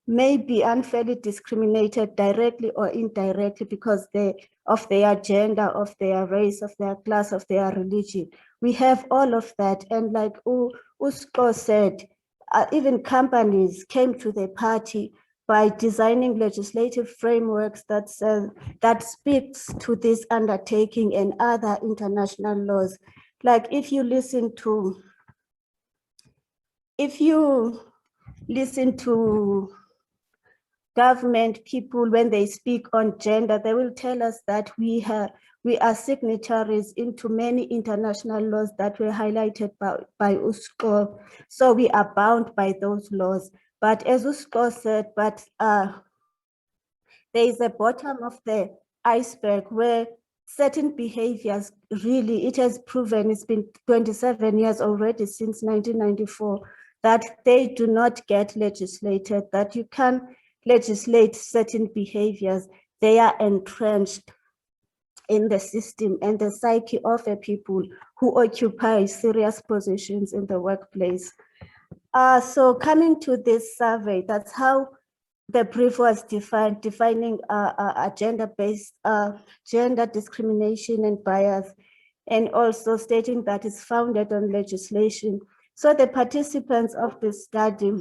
[SPEAKER 6] may be unfairly discriminated directly or indirectly because of their gender, of their race, of their class, of their religion. We have all of that. And like Usko said, even companies came to the party by designing legislative frameworks that speaks to this undertaking and other international laws. Like if you listen to government people, when they speak on gender, they will tell us that we are signatories into many international laws that were highlighted by Usko. So we are bound by those laws. But as Usko said, there is a bottom of the iceberg where certain behaviors really, it has proven, it's been 27 years already since 1994, that they do not get legislated, that you can legislate certain behaviors. They are entrenched in the system and the psyche of the people who occupy serious positions in the workplace. So coming to this survey, that's how the brief was defining a gender-based gender discrimination and bias, and also stating that it's founded on legislation. So the participants of this study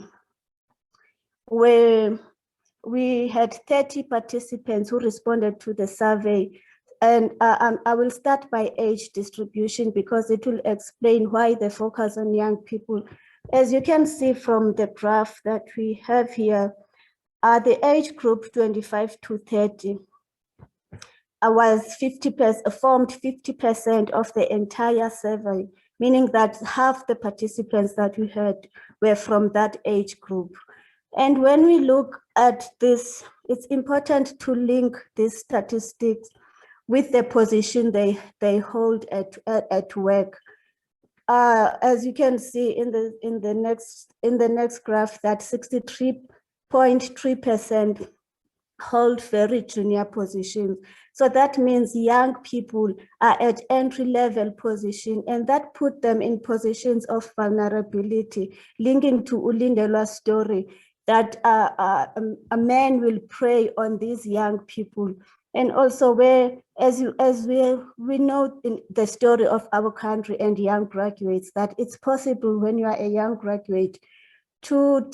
[SPEAKER 6] we had 30 participants who responded to the survey. And I will start by age distribution because it will explain why the focus on young people. As you can see from the graph that we have here, the age group 25 to 30 formed 50% of the entire survey, meaning that half the participants that we had were from that age group. And when we look at this, it's important to link these statistics with the position they hold at work. As you can see in the next graph, that 63.3% hold very junior positions. So that means young people are at entry-level position, and that put them in positions of vulnerability, linking to Lindelwa's story that a man will prey on these young people. And also where, as we know in the story of our country and young graduates, that it's possible when you are a young graduate to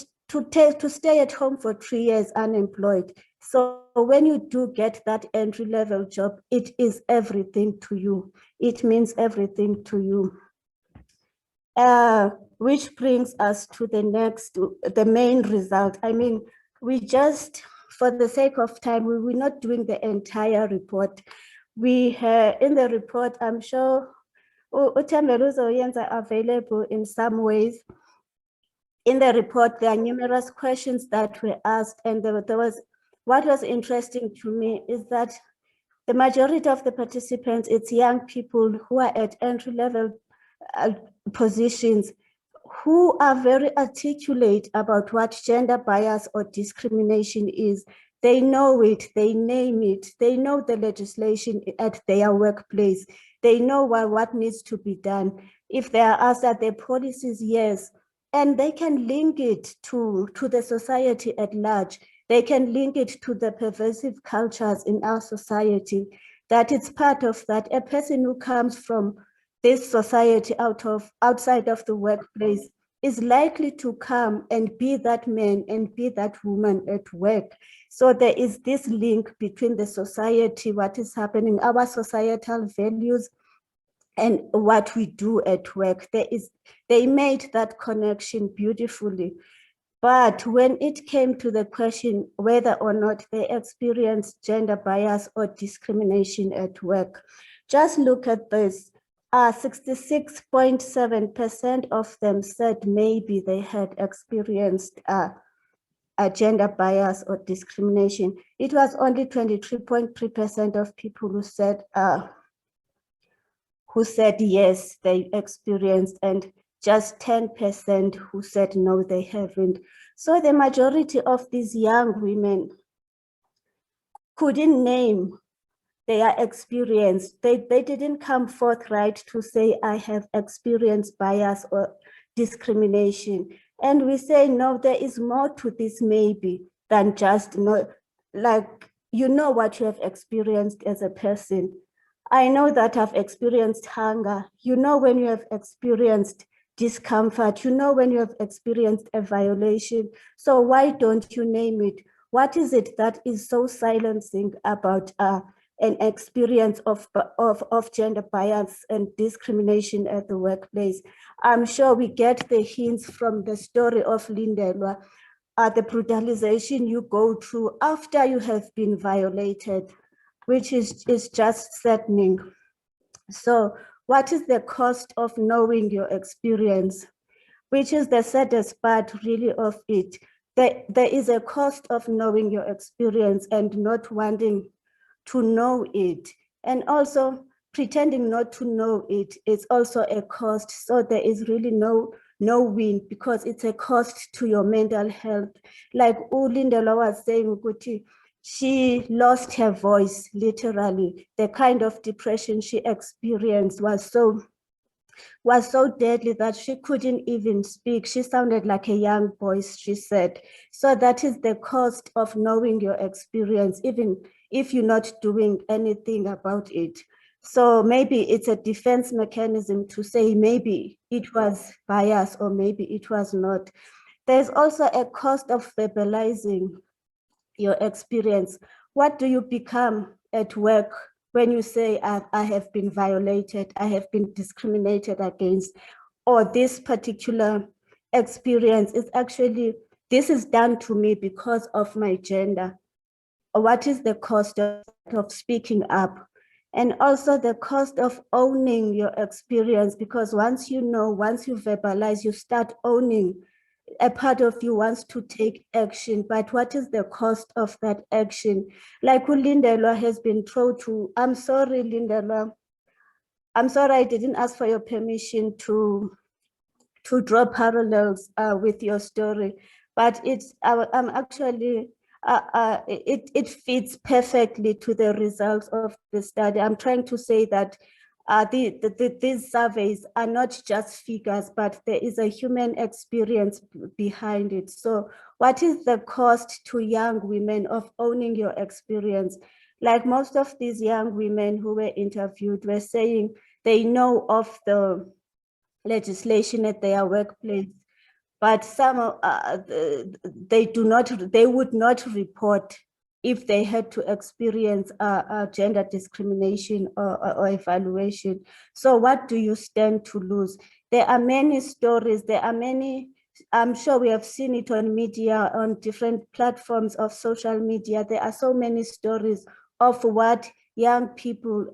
[SPEAKER 6] stay at home for 3 years unemployed. So when you do get that entry-level job, it is everything to you. It means everything to you. Which brings us to the main result. I mean, we just, for the sake of time, we're not doing the entire report. We have, in the report, I'm sure Utambeluzo are available in some ways. In the report, there are numerous questions that were asked, and what was interesting to me is that the majority of the participants, it's young people who are at entry-level positions, who are very articulate about what gender bias or discrimination is. They know it, they name it, they know the legislation at their workplace, they know what needs to be done. If they are asked at their policies, yes, and they can link it to the society at large. They can link it to the pervasive cultures in our society, that it's part of that. A person who comes from this society outside of the workplace is likely to come and be that man and be that woman at work. So there is this link between the society, what is happening, our societal values, and what we do at work. They made that connection beautifully. But when it came to the question whether or not they experienced gender bias or discrimination at work, just look at this. 66.7% of them said maybe they had experienced gender bias or discrimination. It was only 23.3% of people who said yes, they experienced, and just 10% who said no, they haven't. So the majority of these young women couldn't name their experience. They didn't come forthright to say, I have experienced bias or discrimination. And we say, no, there is more to this maybe than just, like, you know what you have experienced as a person. I know that I've experienced hunger. You know when you have experienced discomfort. You know when you have experienced a violation. So why don't you name it? What is it that is so silencing about an experience of gender bias and discrimination at the workplace? I'm sure we get the hints from the story of Lindelwa, the brutalization you go through after you have been violated, which is just saddening. So what is the cost of knowing your experience? Which is the saddest part really of it. There is a cost of knowing your experience and not wanting to know it. And also pretending not to know it is also a cost. So there is really no win, because it's a cost to your mental health. Like Lindelwa was saying, Kuti, she lost her voice, literally. The kind of depression she experienced was so deadly that she couldn't even speak. She sounded like a young voice, she said. So that is the cost of knowing your experience, even if you're not doing anything about it. So maybe it's a defense mechanism to say maybe it was bias or maybe it was not. There's also a cost of verbalizing your experience. What do you become at work when you say, I have been violated, I have been discriminated against, or this particular experience is actually, this is done to me because of my gender? What is the cost of speaking up? And also the cost of owning your experience, because once you know, once you verbalize, you start owning. A part of you wants to take action, but what is the cost of that action? Like Lindelwa has been told to, I'm sorry, Lindelwa, I'm sorry I didn't ask for your permission to draw parallels with your story, but it's, I'm actually, it fits perfectly to the results of the study. I'm trying to say that these surveys are not just figures, but there is a human experience behind it. So what is the cost to young women of owning your experience? Like most of these young women who were interviewed were saying they know of the legislation at their workplace, but some they would not report if they had to experience gender discrimination or evaluation. So what do you stand to lose? There are many stories, there are many, I'm sure we have seen it on media, on different platforms of social media. There are so many stories of what young people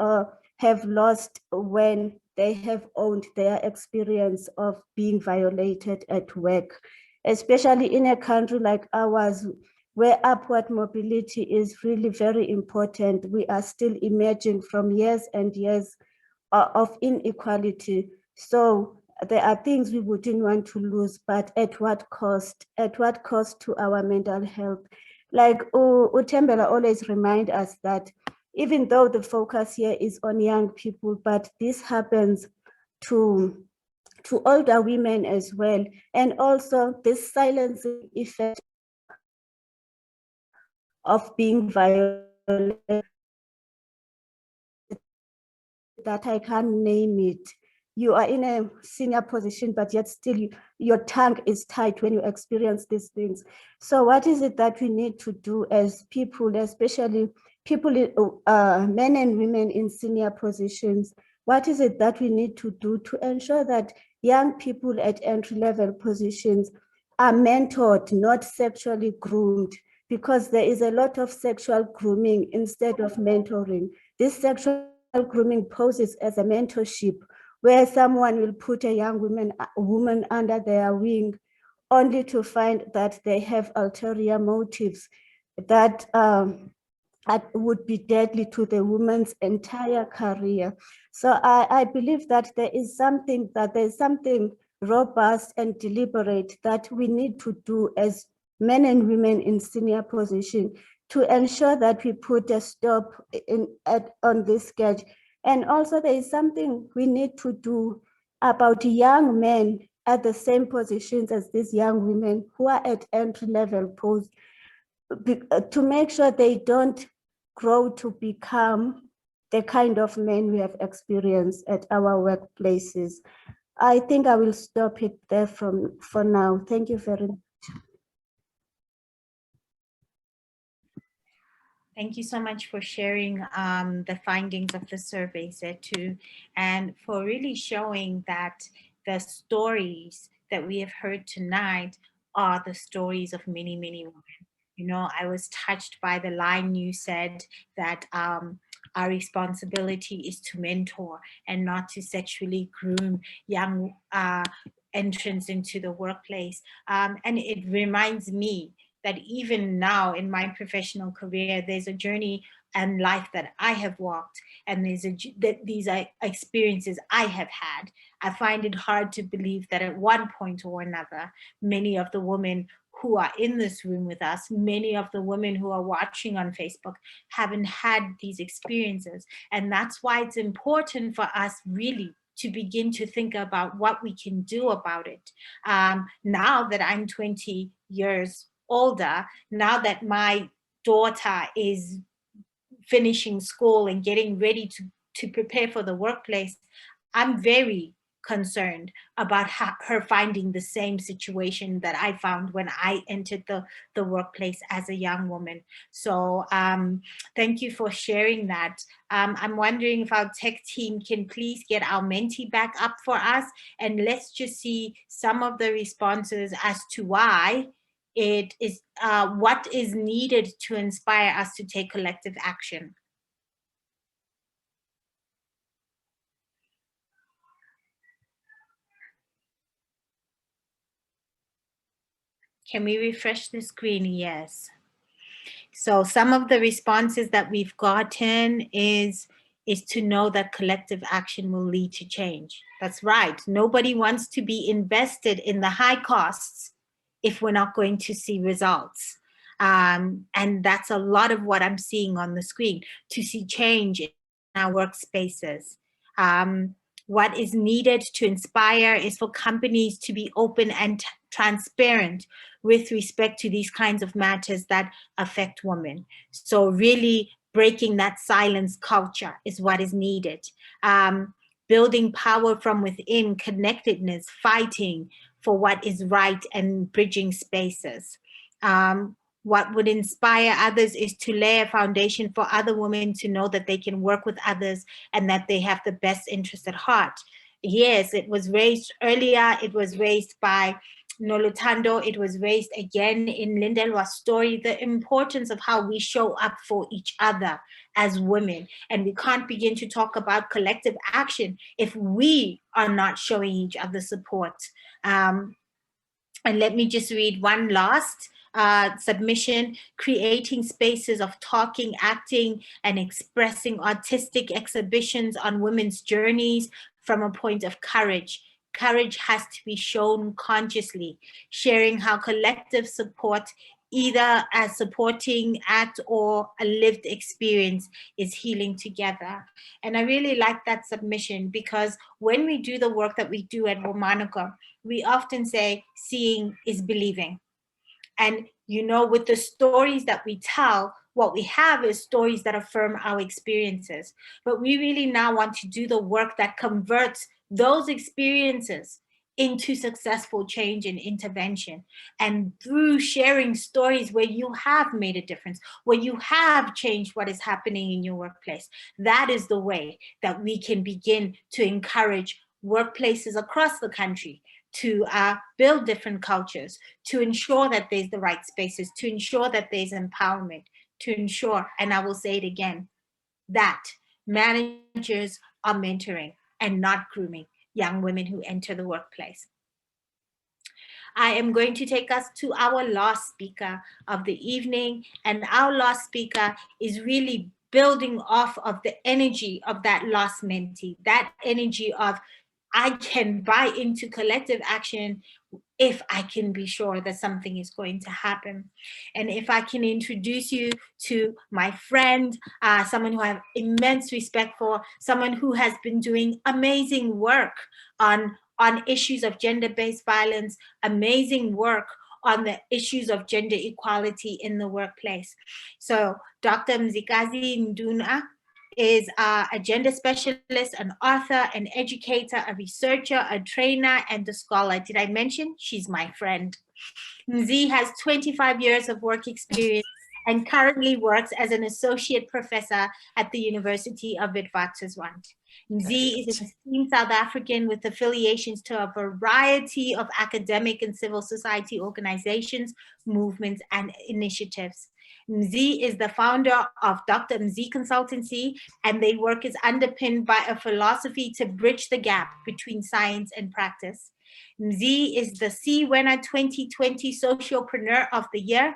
[SPEAKER 6] have lost when they have owned their experience of being violated at work, especially in a country like ours, where upward mobility is really very important. We are still emerging from years and years of inequality. So there are things we wouldn't want to lose, but at what cost? At what cost to our mental health? Like Utembela always reminds us that even though the focus here is on young people, but this happens to older women as well. And also this silencing effect of being violated, that I can't name it. You are in a senior position, but yet still your tongue is tied when you experience these things. So what is it that we need to do as people, especially people, men and women in senior positions? What is it that we need to do to ensure that young people at entry-level positions are mentored, not sexually groomed? Because there is a lot of sexual grooming instead of mentoring. This sexual grooming poses as a mentorship, where someone will put a young woman under their wing, only to find that they have ulterior motives that would be deadly to the woman's entire career. So I believe that there's something robust and deliberate that we need to do as men and women in senior position to ensure that we put a stop on this scourge. And also there is something we need to do about young men at the same positions as these young women who are at entry-level posts, to make sure they don't grow to become the kind of men we have experienced at our workplaces. I think I will stop it there for now. Thank you very much.
[SPEAKER 2] Thank you so much for sharing the findings of the survey, Zethu, and for really showing that the stories that we have heard tonight are the stories of many, many women. You know, I was touched by the line you said that our responsibility is to mentor and not to sexually groom young entrants into the workplace. And it reminds me that even now in my professional career, there's a journey and life that I have walked, and these are experiences I have had. I find it hard to believe that at one point or another, many of the women who are in this room with us, many of the women who are watching on Facebook haven't had these experiences. And that's why it's important for us really to begin to think about what we can do about it. Now that I'm 20 years older, now that my daughter is finishing school and getting ready to prepare for the workplace, I'm very concerned about her finding the same situation that I found when I entered the workplace as a young woman. So thank you for sharing that. I'm wondering if our tech team can please get our Menti back up for us, and let's just see some of the responses as to why it is what is needed to inspire us to take collective action. Can we refresh the screen? Yes. So some of the responses that we've gotten is to know that collective action will lead to change. That's right. Nobody wants to be invested in the high costs if we're not going to see results. And that's a lot of what I'm seeing on the screen, to see change in our workspaces. What is needed to inspire is for companies to be open and transparent with respect to these kinds of matters that affect women. So really breaking that silence culture is what is needed. Building power from within, connectedness, fighting for what is right, and bridging spaces. What would inspire others is to lay a foundation for other women to know that they can work with others and that they have the best interest at heart. Yes, it was raised earlier. It was raised by Noluthando. It was raised again in Lindelwa's story, the importance of how we show up for each other as women. And we can't begin to talk about collective action if we are not showing each other support. And let me just read one last submission: creating spaces of talking, acting, and expressing artistic exhibitions on women's journeys from a point of courage. Courage has to be shown consciously, sharing how collective support, either as supporting act or a lived experience, is healing together. And I really like that submission, because when we do the work that we do at WomaNiko, we often say seeing is believing. And, you know, with the stories that we tell, what we have is stories that affirm our experiences. But we really now want to do the work that converts those experiences into successful change and intervention. And through sharing stories where you have made a difference, where you have changed what is happening in your workplace, that is the way that we can begin to encourage workplaces across the country to build different cultures, to ensure that there's the right spaces, to ensure that there's empowerment, to ensure, and I will say it again, that managers are mentoring and not grooming young women who enter the workplace. I am going to take us to our last speaker of the evening. And our last speaker is really building off of the energy of that last mentee, that energy of I can buy into collective action if I can be sure that something is going to happen. And if I can introduce you to my friend, someone who I have immense respect for, someone who has been doing amazing work on issues of gender-based violence, amazing work on the issues of gender equality in the workplace. So Dr. Mzi Nduna is a gender specialist, an author, an educator, a researcher, a trainer, and a scholar. Did I mention she's my friend? Mzi has 25 years of work experience and currently works as an associate professor at the University of Witwatersrand. Mzi is an esteemed South African with affiliations to a variety of academic and civil society organizations, movements, and initiatives. Mzi is the founder of Dr. Mzi Consultancy, and their work is underpinned by a philosophy to bridge the gap between science and practice. Mzi is the CWENA 2020 Socialpreneur of the Year,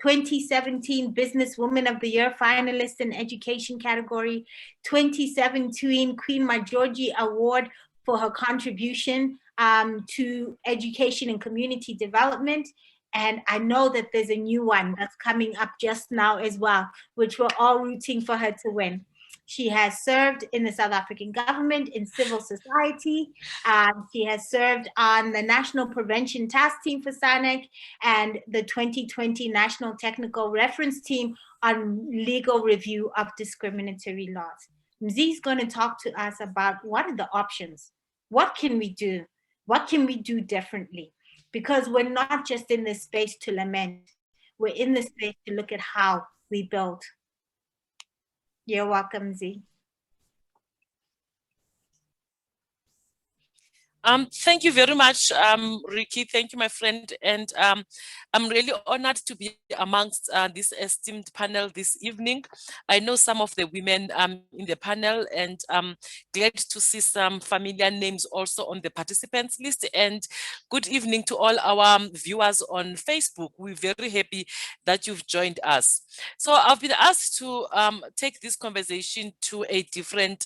[SPEAKER 2] 2017 Businesswoman of the Year finalist in education category, 2017 Queen Majoji Award for her contribution to education and community development. And I know that there's a new one that's coming up just now as well, which we're all rooting for her to win. She has served in the South African government, in civil society. She has served on the National Prevention Task Team for SANEC and the 2020 National Technical Reference Team on legal review of discriminatory laws. Mzi is going to talk to us about what are the options? What can we do? What can we do differently? Because we're not just in this space to lament. We're in this space to look at how we build. You're welcome, Mzi.
[SPEAKER 7] Thank you very much, Ricky. Thank you, my friend. And I'm really honored to be amongst this esteemed panel this evening. I know some of the women in the panel, and I'm glad to see some familiar names also on the participants list. And good evening to all our viewers on Facebook. We're very happy that you've joined us. So I've been asked to take this conversation to a different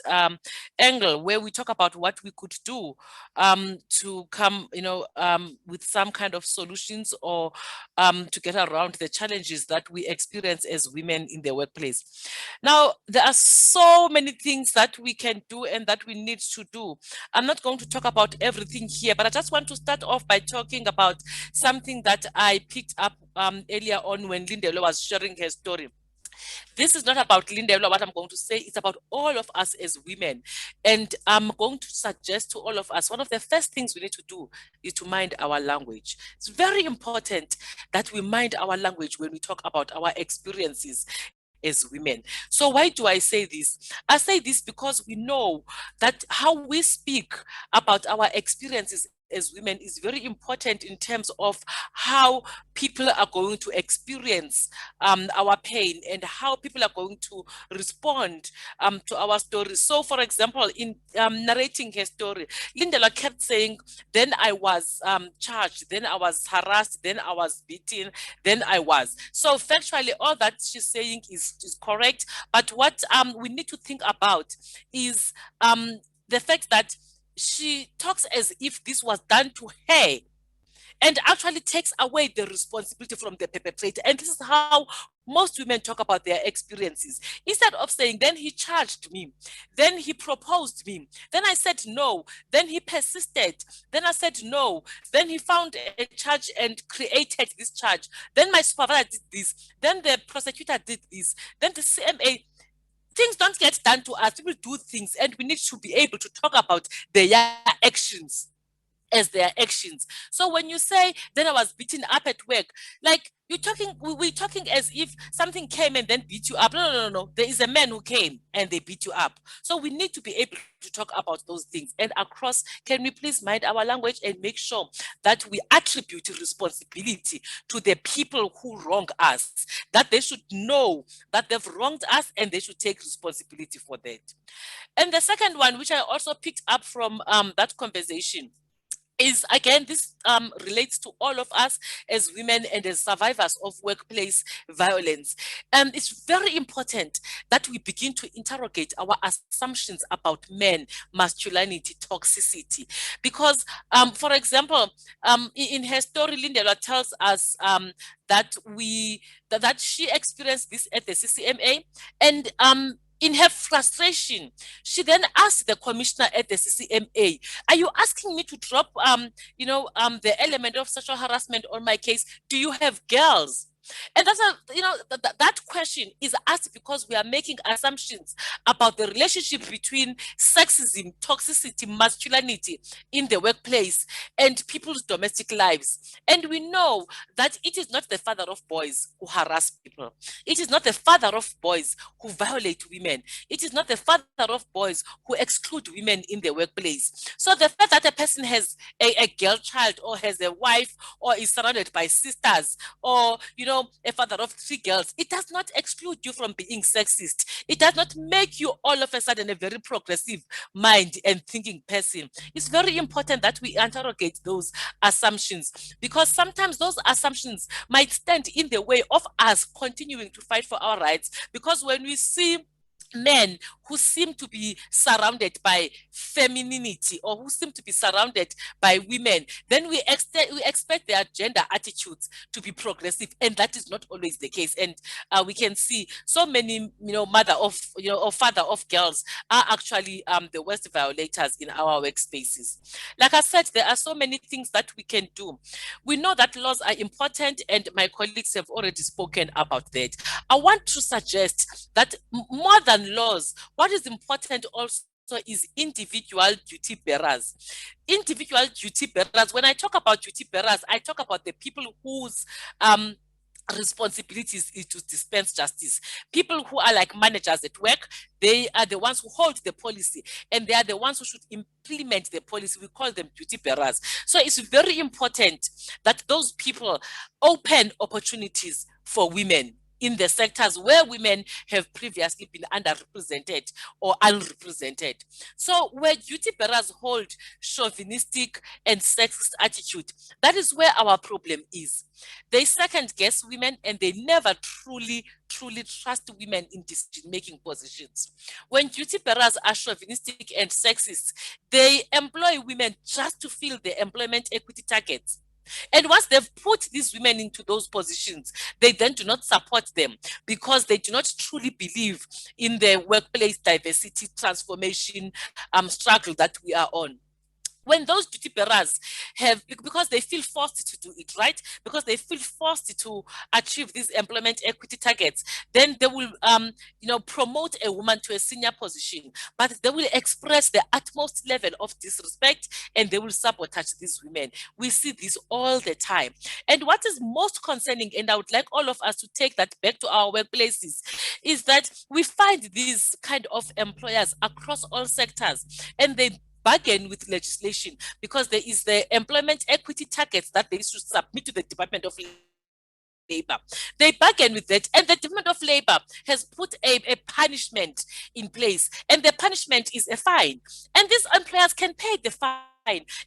[SPEAKER 7] angle, where we talk about what we could do to come, with some kind of solutions or to get around the challenges that we experience as women in the workplace. Now, there are so many things that we can do and that we need to do. I'm not going to talk about everything here, but I just want to start off by talking about something that I picked up earlier on when Lindelwa was sharing her story. This is not about Lindelwa, what I'm going to say. It's about all of us as women. And I'm going to suggest to all of us, one of the first things we need to do is to mind our language. It's very important that we mind our language when we talk about our experiences as women. So why do I say this? I say this because we know that how we speak about our experiences as women is very important in terms of how people are going to experience our pain and how people are going to respond to our stories. So, for example, in narrating her story, Lindelwa kept saying, then I was charged, then I was harassed, then I was beaten, then I was. So factually, all that she's saying is correct. But what we need to think about is the fact that she talks as if this was done to her and actually takes away the responsibility from the perpetrator. And this is how most women talk about their experiences. Instead of saying, then he charged me, then he proposed me, then I said no, then he persisted, then I said no, then he found a charge and created this charge, then my supervisor did this, then the prosecutor did this, then the CMA. Things don't get done to us. People do things, and we need to be able to talk about their actions as their actions. So when you say, then I was beaten up at work, like we're talking as if something came and then beat you up. No. There is a man who came and they beat you up. So we need to be able to talk about those things. And across, can we please mind our language and make sure that we attribute responsibility to the people who wrong us, that they should know that they've wronged us and they should take responsibility for that. And the second one, which I also picked up from that conversation, is, again, this relates to all of us as women and as survivors of workplace violence. And it's very important that we begin to interrogate our assumptions about men, masculinity, toxicity. Because, for example, in her story, Lindelwa tells us that she experienced this at the CCMA, and in her frustration, she then asked the commissioner at the CCMA, "Are you asking me to drop, the element of sexual harassment on my case? Do you have girls?" And that's that question is asked because we are making assumptions about the relationship between sexism, toxicity, masculinity in the workplace and people's domestic lives. And we know that it is not the father of boys who harass people. It is not the father of boys who violate women. It is not the father of boys who exclude women in the workplace. So the fact that a person has a girl child or has a wife or is surrounded by sisters or, a father of 3 girls, it does not exclude you from being sexist. It does not make you all of a sudden a very progressive mind and thinking person. It's very important that we interrogate those assumptions, because sometimes those assumptions might stand in the way of us continuing to fight for our rights. Because when we see men who seem to be surrounded by femininity or who seem to be surrounded by women, then we expect their gender attitudes to be progressive, and that is not always the case. And we can see so many, mother of, or father of girls are actually the worst violators in our workspaces. Like I said, there are so many things that we can do. We know that laws are important, and my colleagues have already spoken about that. I want to suggest that more than laws, what is important also is individual duty bearers. Individual duty bearers, when I talk about duty bearers, I talk about the people whose responsibilities is to dispense justice. People who are like managers at work, they are the ones who hold the policy, and they are the ones who should implement the policy. We call them duty bearers. So it's very important that those people open opportunities for women in the sectors where women have previously been underrepresented or unrepresented. So where duty bearers hold chauvinistic and sexist attitude, that is where our problem is. They second guess women, and they never truly trust women in decision-making positions. When duty bearers are chauvinistic and sexist, they employ women just to fill the employment equity targets. And once they've put these women into those positions, they then do not support them because they do not truly believe in the workplace diversity transformation struggle that we are on. When those duty bearers have, because they feel forced to do it, right? Because they feel forced to achieve these employment equity targets, then they will, promote a woman to a senior position, but they will express the utmost level of disrespect, and they will sabotage these women. We see this all the time. And what is most concerning, and I would like all of us to take that back to our workplaces, is that we find these kind of employers across all sectors, and they bargain with legislation because there is the employment equity targets that they should submit to the Department of Labor. They bargain with that, and the Department of Labor has put a punishment in place, and the punishment is a fine, and these employers can pay the fine.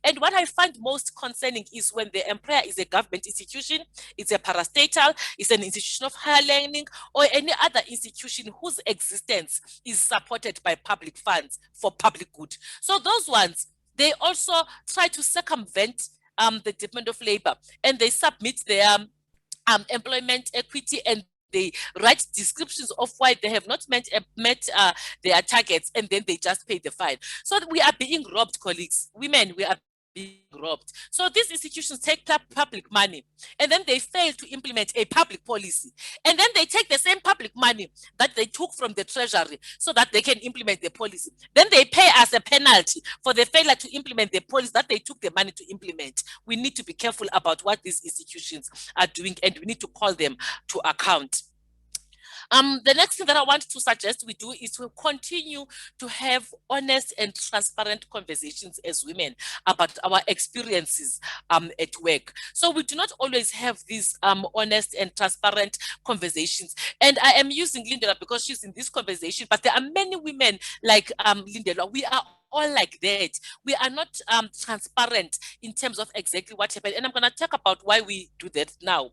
[SPEAKER 7] And what I find most concerning is when the employer is a government institution, it's a parastatal, it's an institution of higher learning, or any other institution whose existence is supported by public funds for public good. So those ones, they also try to circumvent the Department of Labor, and they submit their employment equity, and they write descriptions of why they have not met their targets, and then they just pay the fine. So we are being robbed, colleagues. Women, we are being robbed. So these institutions take public money, and then they fail to implement a public policy. And then they take the same public money that they took from the treasury so that they can implement the policy. Then they pay us a penalty for the failure to implement the policy that they took the money to implement. We need to be careful about what these institutions are doing, and we need to call them to account. The next thing that I want to suggest we do is to continue to have honest and transparent conversations as women about our experiences at work. So we do not always have these honest and transparent conversations. And I am using Lindelwa because she's in this conversation, but there are many women like Lindelwa. We are all like that. We are not transparent in terms of exactly what happened. And I'm going to talk about why we do that now.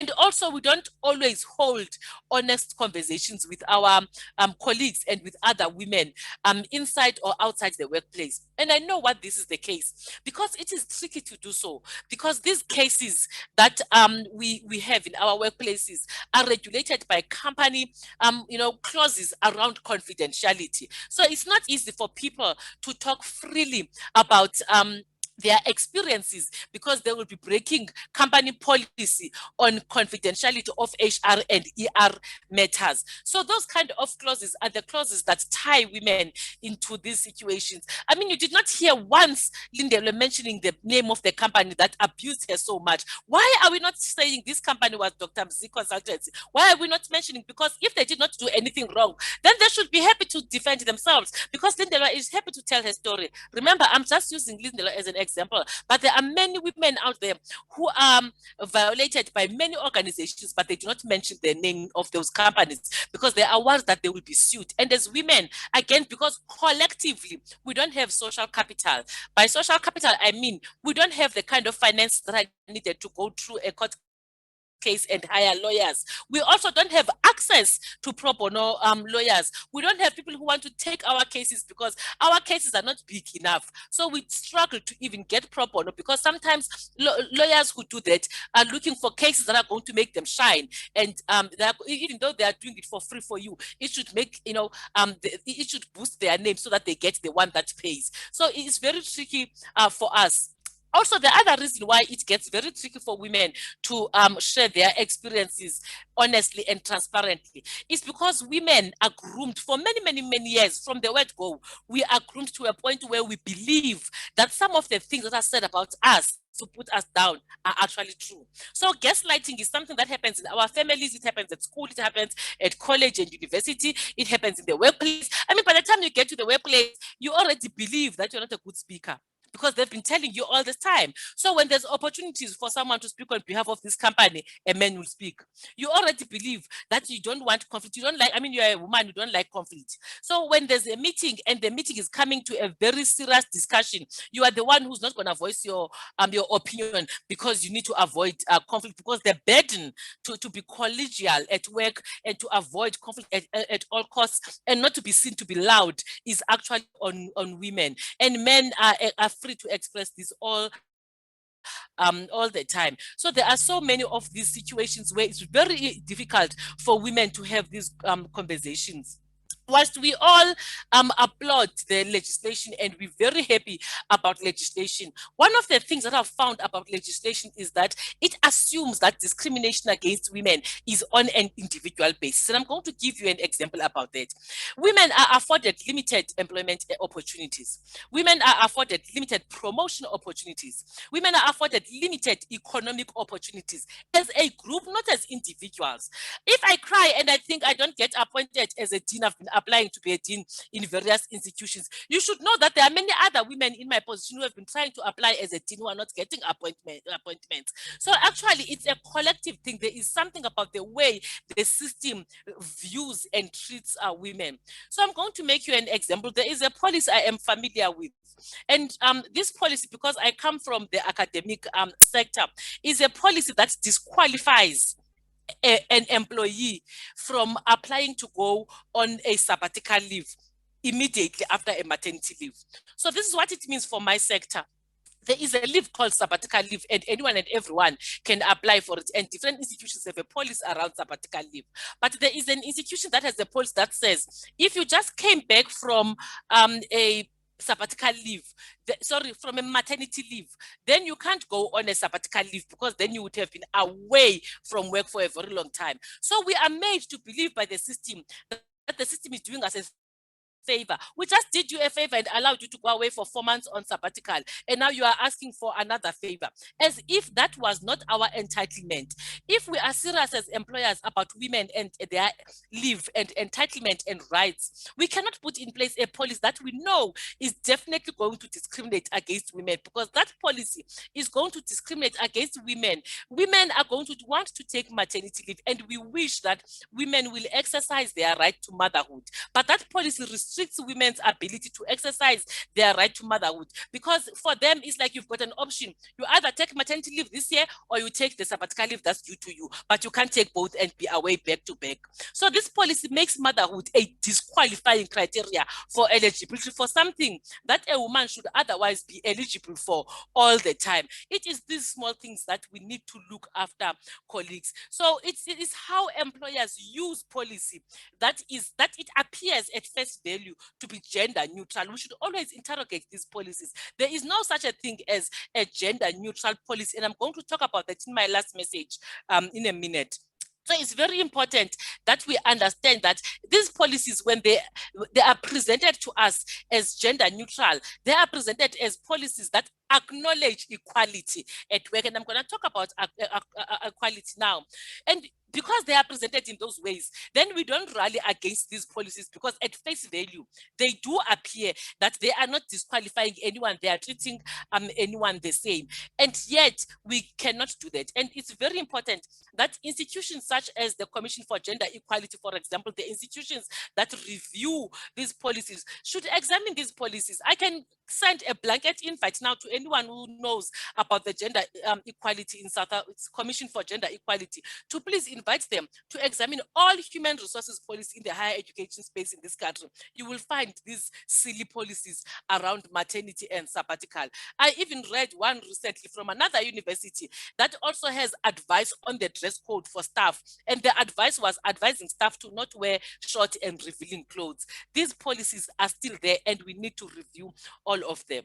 [SPEAKER 7] And also, we don't always hold honest conversations with our colleagues and with other women inside or outside the workplace. And I know what this is the case because it is tricky to do so, because these cases that we have in our workplaces are regulated by company clauses around confidentiality. So it's not easy for people to talk freely about their experiences because they will be breaking company policy on confidentiality of HR and ER matters. So those kind of clauses are the clauses that tie women into these situations. I mean, you did not hear once Lindelwa mentioning the name of the company that abused her so much. Why are we not saying this company was Dr. Mzi Consultancy? Why are we not mentioning? Because if they did not do anything wrong, then they should be happy to defend themselves because Lindelwa is happy to tell her story. Remember, I'm just using Lindelwa as an example, but there are many women out there who are violated by many organizations, but they do not mention the name of those companies because they are ones that they will be sued. And as women, again, because collectively, we don't have social capital. By social capital, I mean, we don't have the kind of finance that I needed to go through a court case and hire lawyers. We also don't have access to pro bono lawyers. We don't have people who want to take our cases because our cases are not big enough. So we struggle to even get pro bono because sometimes lawyers who do that are looking for cases that are going to make them shine. And even though they are doing it for free for you, it should make, it should boost their name so that they get the one that pays. So it's very tricky for us. Also, the other reason why it gets very tricky for women to share their experiences honestly and transparently is because women are groomed for many, many, many years from the word go. We are groomed to a point where we believe that some of the things that are said about us to put us down are actually true. So gaslighting is something that happens in our families, it happens at school, it happens at college and university, it happens in the workplace. I mean, by the time you get to the workplace, you already believe that you're not a good speaker, because they've been telling you all this time. So when there's opportunities for someone to speak on behalf of this company, a man will speak. You already believe that you don't want conflict. You don't like, I mean, you're a woman, you don't like conflict. So when there's a meeting and the meeting is coming to a very serious discussion, you are the one who's not going to voice your opinion because you need to avoid conflict, because the burden to be collegial at work and to avoid conflict at all costs and not to be seen to be loud is actually on women. And men are free to express this all the time. So there are so many of these situations where it's very difficult for women to have these conversations. Whilst we all applaud the legislation and we're very happy about legislation, one of the things that I've found about legislation is that it assumes that discrimination against women is on an individual basis. And I'm going to give you an example about that. Women are afforded limited employment opportunities. Women are afforded limited promotion opportunities. Women are afforded limited economic opportunities as a group, not as individuals. If I cry and I think I don't get appointed as a dean, I've been applying to be a dean in various institutions, you should know that there are many other women in my position who have been trying to apply as a dean who are not getting appointments. So actually, it's a collective thing. There is something about the way the system views and treats women. So I'm going to make you an example. There is a policy I am familiar with. And this policy, because I come from the academic sector, is a policy that disqualifies an employee from applying to go on a sabbatical leave immediately after a maternity leave. So this is what it means for my sector. There is a leave called sabbatical leave, and anyone and everyone can apply for it. And different institutions have a policy around sabbatical leave. But there is an institution that has a policy that says, if you just came back from a sabbatical leave, from a maternity leave, then you can't go on a sabbatical leave because then you would have been away from work for a very long time. So we are made to believe by the system that the system is doing us a favor. We just did you a favor and allowed you to go away for 4 months on sabbatical. And now you are asking for another favor, as if that was not our entitlement. If we are serious as employers about women and their leave and entitlement and rights, we cannot put in place a policy that we know is definitely going to discriminate against women, because that policy is going to discriminate against women. Women are going to want to take maternity leave, and we wish that women will exercise their right to motherhood. But that policy restricts women's ability to exercise their right to motherhood, because for them, it's like you've got an option. You either take maternity leave this year or you take the sabbatical leave that's due to you, but you can't take both and be away back to back. So this policy makes motherhood a disqualifying criteria for eligibility for something that a woman should otherwise be eligible for all the time. It is these small things that we need to look after, colleagues. So it is how employers use policy that it appears at face value to be gender neutral. We should always interrogate these policies. There is no such a thing as a gender neutral policy, and I'm going to talk about that in my last message in a minute. So it's very important that we understand that these policies, when they are presented to us as gender neutral, they are presented as policies that acknowledge equality at work. And I'm going to talk about equality now. And because they are presented in those ways, then we don't rally against these policies, because at face value, they do appear that they are not disqualifying anyone. They are treating anyone the same. And yet we cannot do that. And it's very important that institutions such as the Commission for Gender Equality, for example, the institutions that review these policies should examine these policies. I can send a blanket invite now to anyone who knows about the gender equality in South Africa, Commission for Gender Equality, to please invite them to examine all human resources policy in the higher education space in this country. You will find these silly policies around maternity and sabbatical. I even read one recently from another university that also has advice on the dress code for staff. And the advice was advising staff to not wear short and revealing clothes. These policies are still there, and we need to review all of them.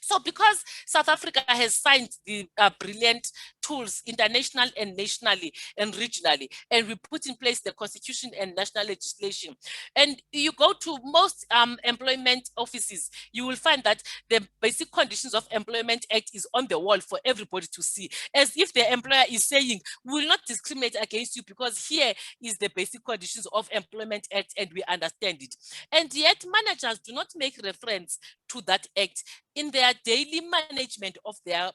[SPEAKER 7] So because South Africa has signed the brilliant tools international and nationally and regionally, and we put in place the constitution and national legislation, and you go to most employment offices, you will find that the Basic Conditions of Employment Act is on the wall for everybody to see, as if the employer is saying, we will not discriminate against you because here is the Basic Conditions of Employment Act and we understand it. And yet managers do not make reference to that act in their daily management of their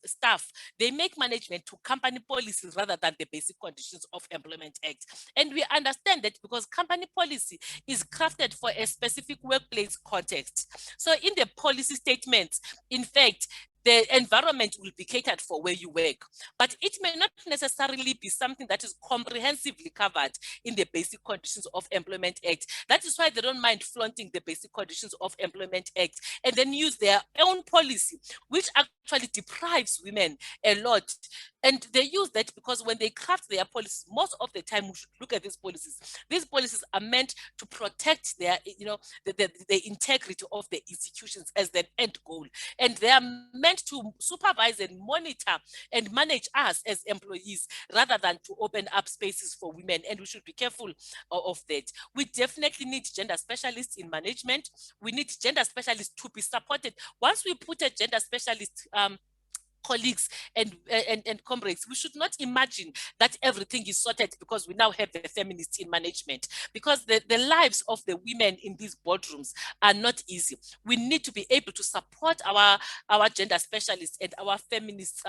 [SPEAKER 7] staff. They make management to company policies rather than the Basic Conditions of Employment Act. And we understand that because company policy is crafted for a specific workplace context. So in the policy statements, in fact, the environment will be catered for where you work, but it may not necessarily be something that is comprehensively covered in the Basic Conditions of Employment Act. That is why they don't mind flaunting the Basic Conditions of Employment Act and then use their own policy, which actually deprives women a lot. And they use that because when they craft their policies, most of the time we should look at these policies. These policies are meant to protect their, the integrity of the institutions as the end goal. And they are meant to supervise and monitor and manage us as employees rather than to open up spaces for women. And we should be careful of that. We definitely need gender specialists in management. We need gender specialists to be supported. Once we put a gender specialist colleagues and comrades, we should not imagine that everything is sorted because we now have the feminists in management, because the lives of the women in these boardrooms are not easy. We need to be able to support our gender specialists and our feminists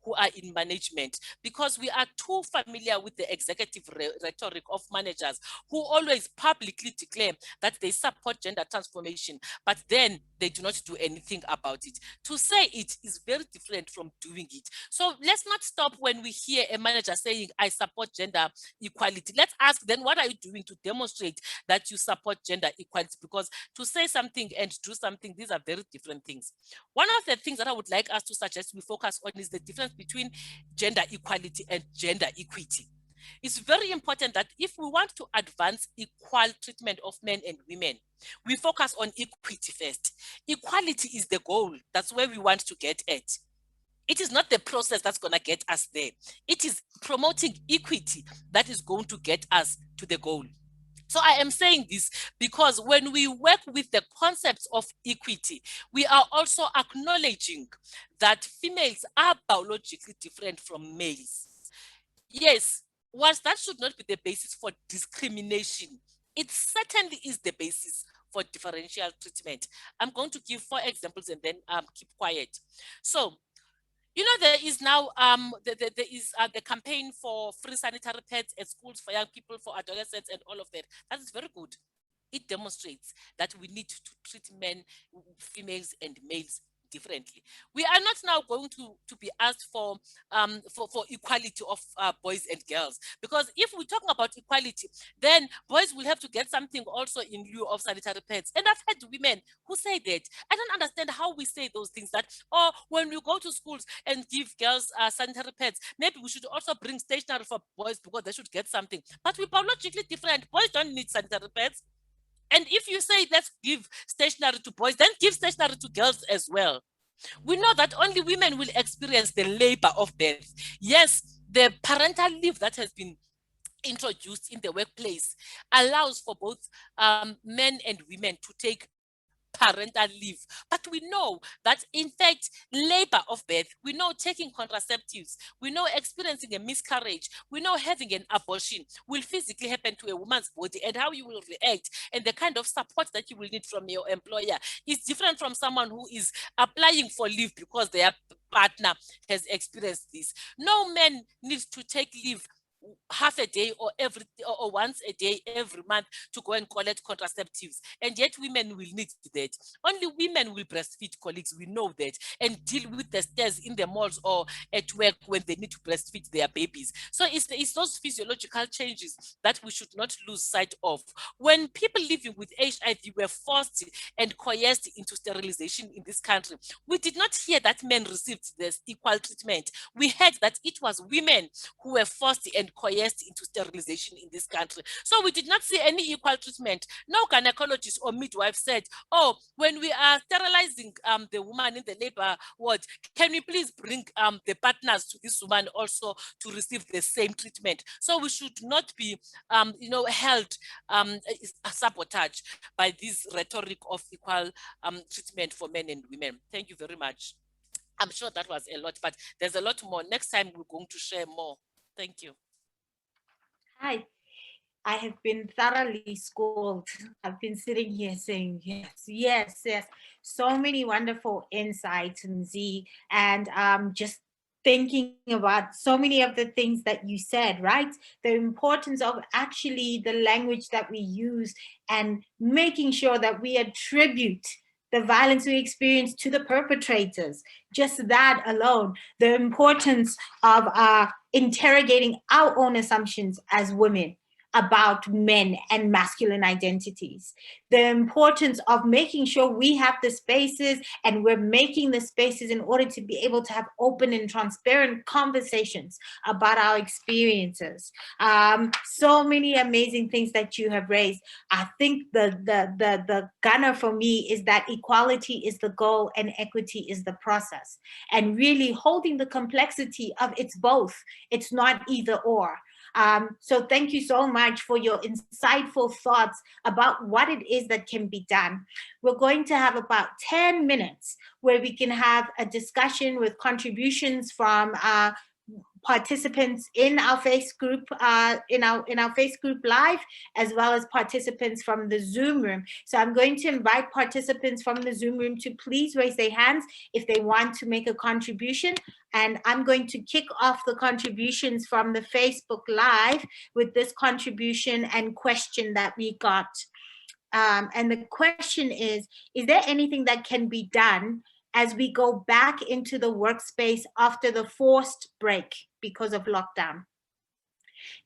[SPEAKER 7] who are in management, because we are too familiar with the executive rhetoric of managers who always publicly declare that they support gender transformation, but then they do not do anything about it. To say it is very different from doing it. So let's not stop when we hear a manager saying, I support gender equality. Let's ask then, what are you doing to demonstrate that you support gender equality? Because to say something and do something, these are very different things. One of the things that I would like us to suggest we focus on is the difference between gender equality and gender equity. It's very important that if we want to advance equal treatment of men and women, we focus on equity first. Equality is the goal. That's where we want to get at. It is not the process that's going to get us there. It is promoting equity that is going to get us to the goal. So I am saying this because when we work with the concepts of equity, we are also acknowledging that females are biologically different from males. Yes, whilst that should not be the basis for discrimination, it certainly is the basis for differential treatment. I'm going to give 4 examples and then keep quiet. So, you know, there is now there is the campaign for free sanitary pads at schools for young people, for adolescents, and all of that. That is very good. It demonstrates that we need to treat men, females, and males differently. We are not now going to be asked for equality of boys and girls, because if we're talking about equality, then boys will have to get something also in lieu of sanitary pads. And I've had women who say that. I don't understand how we say those things, that, oh, when we go to schools and give girls sanitary pads, maybe we should also bring stationery for boys because they should get something. But we're biologically different. Boys don't need sanitary pads. And if you say, let's give stationery to boys, then give stationery to girls as well. We know that only women will experience the labor of birth. Yes, the parental leave that has been introduced in the workplace allows for both men and women to take parental leave. But we know that, in fact, labor of birth, we know taking contraceptives, we know experiencing a miscarriage, we know having an abortion will physically happen to a woman's body, and how you will react and the kind of support that you will need from your employer is different from someone who is applying for leave because their partner has experienced this. No man needs to take leave half a day or once a day every month to go and collect contraceptives, and yet women will need that. Only women will breastfeed, colleagues, we know that, and deal with the stairs in the malls or at work when they need to breastfeed their babies. So it's those physiological changes that we should not lose sight of. When people living with HIV were forced and coerced into sterilization in this country, we did not hear that men received this equal treatment. We heard that it was women who were forced and coerced into sterilization in this country. So we did not see any equal treatment. No gynecologist or midwife said, oh, when we are sterilizing the woman in the labor ward, can we please bring the partners to this woman also to receive the same treatment? So we should not be held sabotaged by this rhetoric of equal treatment for men and women. Thank you very much. I'm sure that was a lot, but there's a lot more. Next time we're going to share more. Thank you.
[SPEAKER 2] Hi, I have been thoroughly schooled. I've been sitting here saying, yes, yes, yes. So many wonderful insights, Mzi, and just thinking about so many of the things that you said, right? The importance of actually the language that we use and making sure that we attribute the violence we experience to the perpetrators. Just that alone, the importance of interrogating our own assumptions as women about men and masculine identities, the importance of making sure we have the spaces and we're making the spaces in order to be able to have open and transparent conversations about our experiences. So many amazing things that you have raised. I think the gunner for me is that equality is the goal and equity is the process, and really holding the complexity of it's both. It's not either or. So thank you so much for your insightful thoughts about what it is that can be done. We're going to have about 10 minutes where we can have a discussion with contributions from participants in our face group, in our face group live, as well as participants from the Zoom room. So I'm going to invite participants from the Zoom room to please raise their hands if they want to make a contribution. And I'm going to kick off the contributions from the Facebook Live with this contribution and question that we got. And the question is there anything that can be done as we go back into the workspace after the forced break because of lockdown?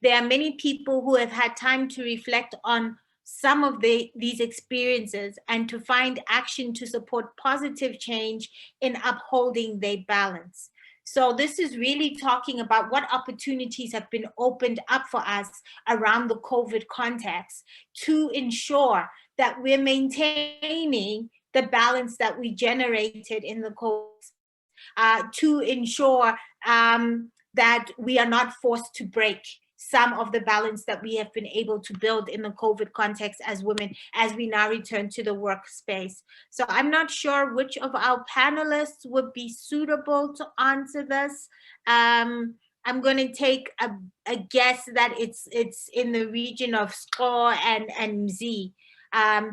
[SPEAKER 2] There are many people who have had time to reflect on some of these experiences and to find action to support positive change in upholding their balance. So this is really talking about what opportunities have been opened up for us around the COVID context to ensure that we're maintaining the balance that we generated in the COVID, to ensure that we are not forced to break some of the balance that we have been able to build in the COVID context as women, as we now return to the workspace. So I'm not sure which of our panelists would be suitable to answer this. I'm going to take a guess that it's in the region of Score and Mzi.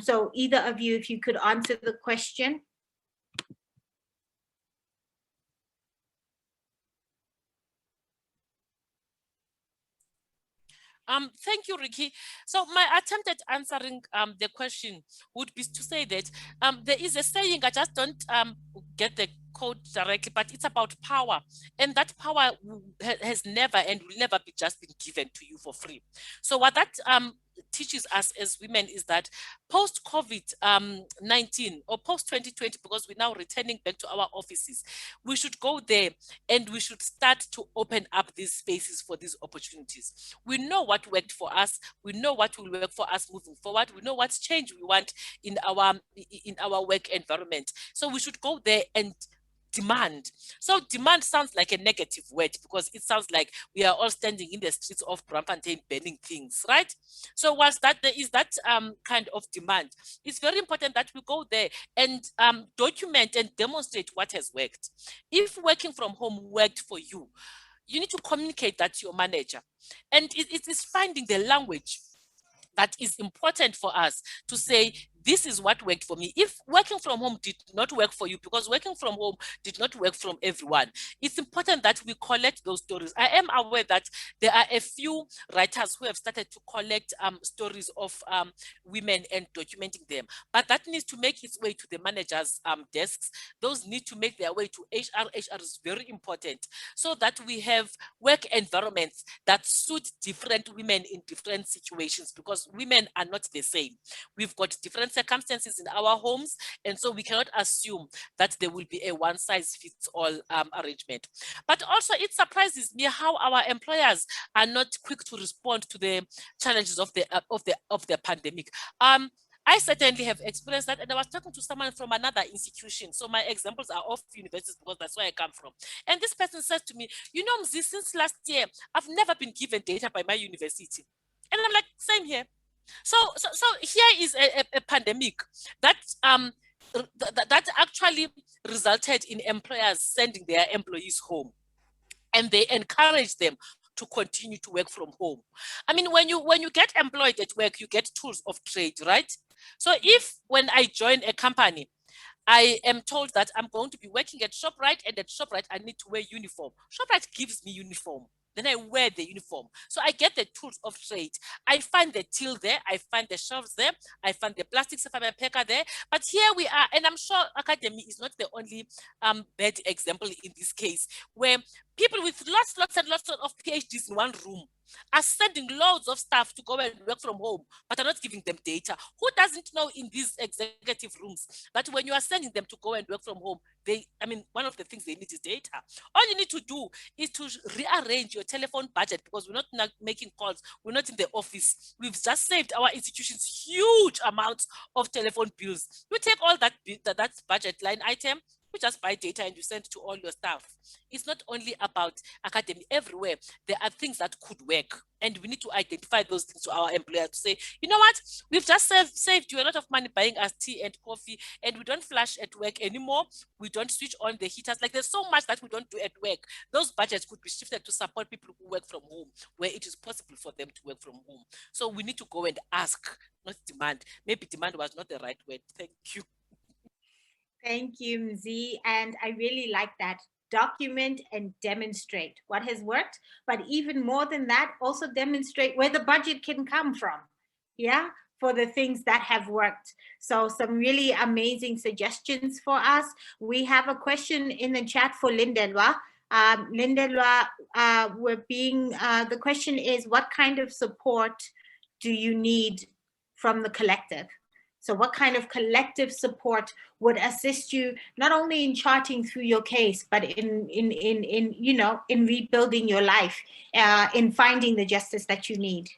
[SPEAKER 2] So either of you, if you could answer the question.
[SPEAKER 7] Thank you, Ricky. So my attempt at answering the question would be to say that there is a saying, I just don't get the quote directly, but it's about power. And that power has never and will never be just been given to you for free. So what that teaches us as women is that post-COVID-19 or post-2020, because we're now returning back to our offices, we should go there and we should start to open up these spaces for these opportunities. We know what worked for us. We know what will work for us moving forward. We know what change we want in our work environment. So we should go there and demand. So demand sounds like a negative word because it sounds like we are all standing in the streets of Braamfontein burning things, right? So whilst that there is that kind of demand, it's very important that we go there and document and demonstrate what has worked. If working from home worked for you, you need to communicate that to your manager. And it is finding the language that is important for us to say, this is what worked for me. If working from home did not work for you, because working from home did not work from everyone, it's important that we collect those stories. I am aware that there are a few writers who have started to collect stories of women and documenting them, but that needs to make its way to the managers' desks. Those need to make their way to HR. HR is very important so that we have work environments that suit different women in different situations, because women are not the same. We've got different circumstances in our homes, and so we cannot assume that there will be a one-size-fits-all arrangement. But also, it surprises me how our employers are not quick to respond to the challenges of the pandemic. I certainly have experienced that, and I was talking to someone from another institution. So my examples are of universities because that's where I come from. And this person said to me, you know, Mzi, since last year, I've never been given data by my university. And I'm like, same here. So here is a pandemic that that actually resulted in employers sending their employees home, and they encourage them to continue to work from home. I mean, when you get employed at work, you get tools of trade, right? So if when I join a company, I am told that I'm going to be working at ShopRite, and at ShopRite I need to wear uniform. ShopRite gives me uniform. Then I wear the uniform. So I get the tools of trade. I find the till there. I find the shelves there. I find the plastic packer there. But here we are, and I'm sure academy is not the only bad example in this case, where people with lots and lots of PhDs in one room are sending loads of staff to go and work from home, but are not giving them data. Who doesn't know in these executive rooms that when you are sending them to go and work from home, one of the things they need is data. All you need to do is to rearrange your telephone budget, because we're not making calls. We're not in the office. We've just saved our institutions huge amounts of telephone bills. You take all that budget line item, you just buy data and you send to all your staff. It's not only about academy. Everywhere there are things that could work, and we need to identify those things to our employers to say, you know what, we've just saved you a lot of money buying us tea and coffee, and we don't flush at work anymore. We don't switch on the heaters. Like, there's so much that we don't do at work. Those budgets could be shifted to support people who work from home, where it is possible for them to work from home. So we need to go and ask, not demand. Maybe demand was not the right word. Thank you.
[SPEAKER 2] Thank you, Mzi. And I really like that. Document and demonstrate what has worked, but even more than that, also demonstrate where the budget can come from, for the things that have worked. So some really amazing suggestions for us. We have a question in the chat for Lindelwa. Lindelwa, the question is, what kind of support do you need from the collective? So what kind of collective support would assist you not only in charting through your case, but in rebuilding your life, in finding the justice that you need?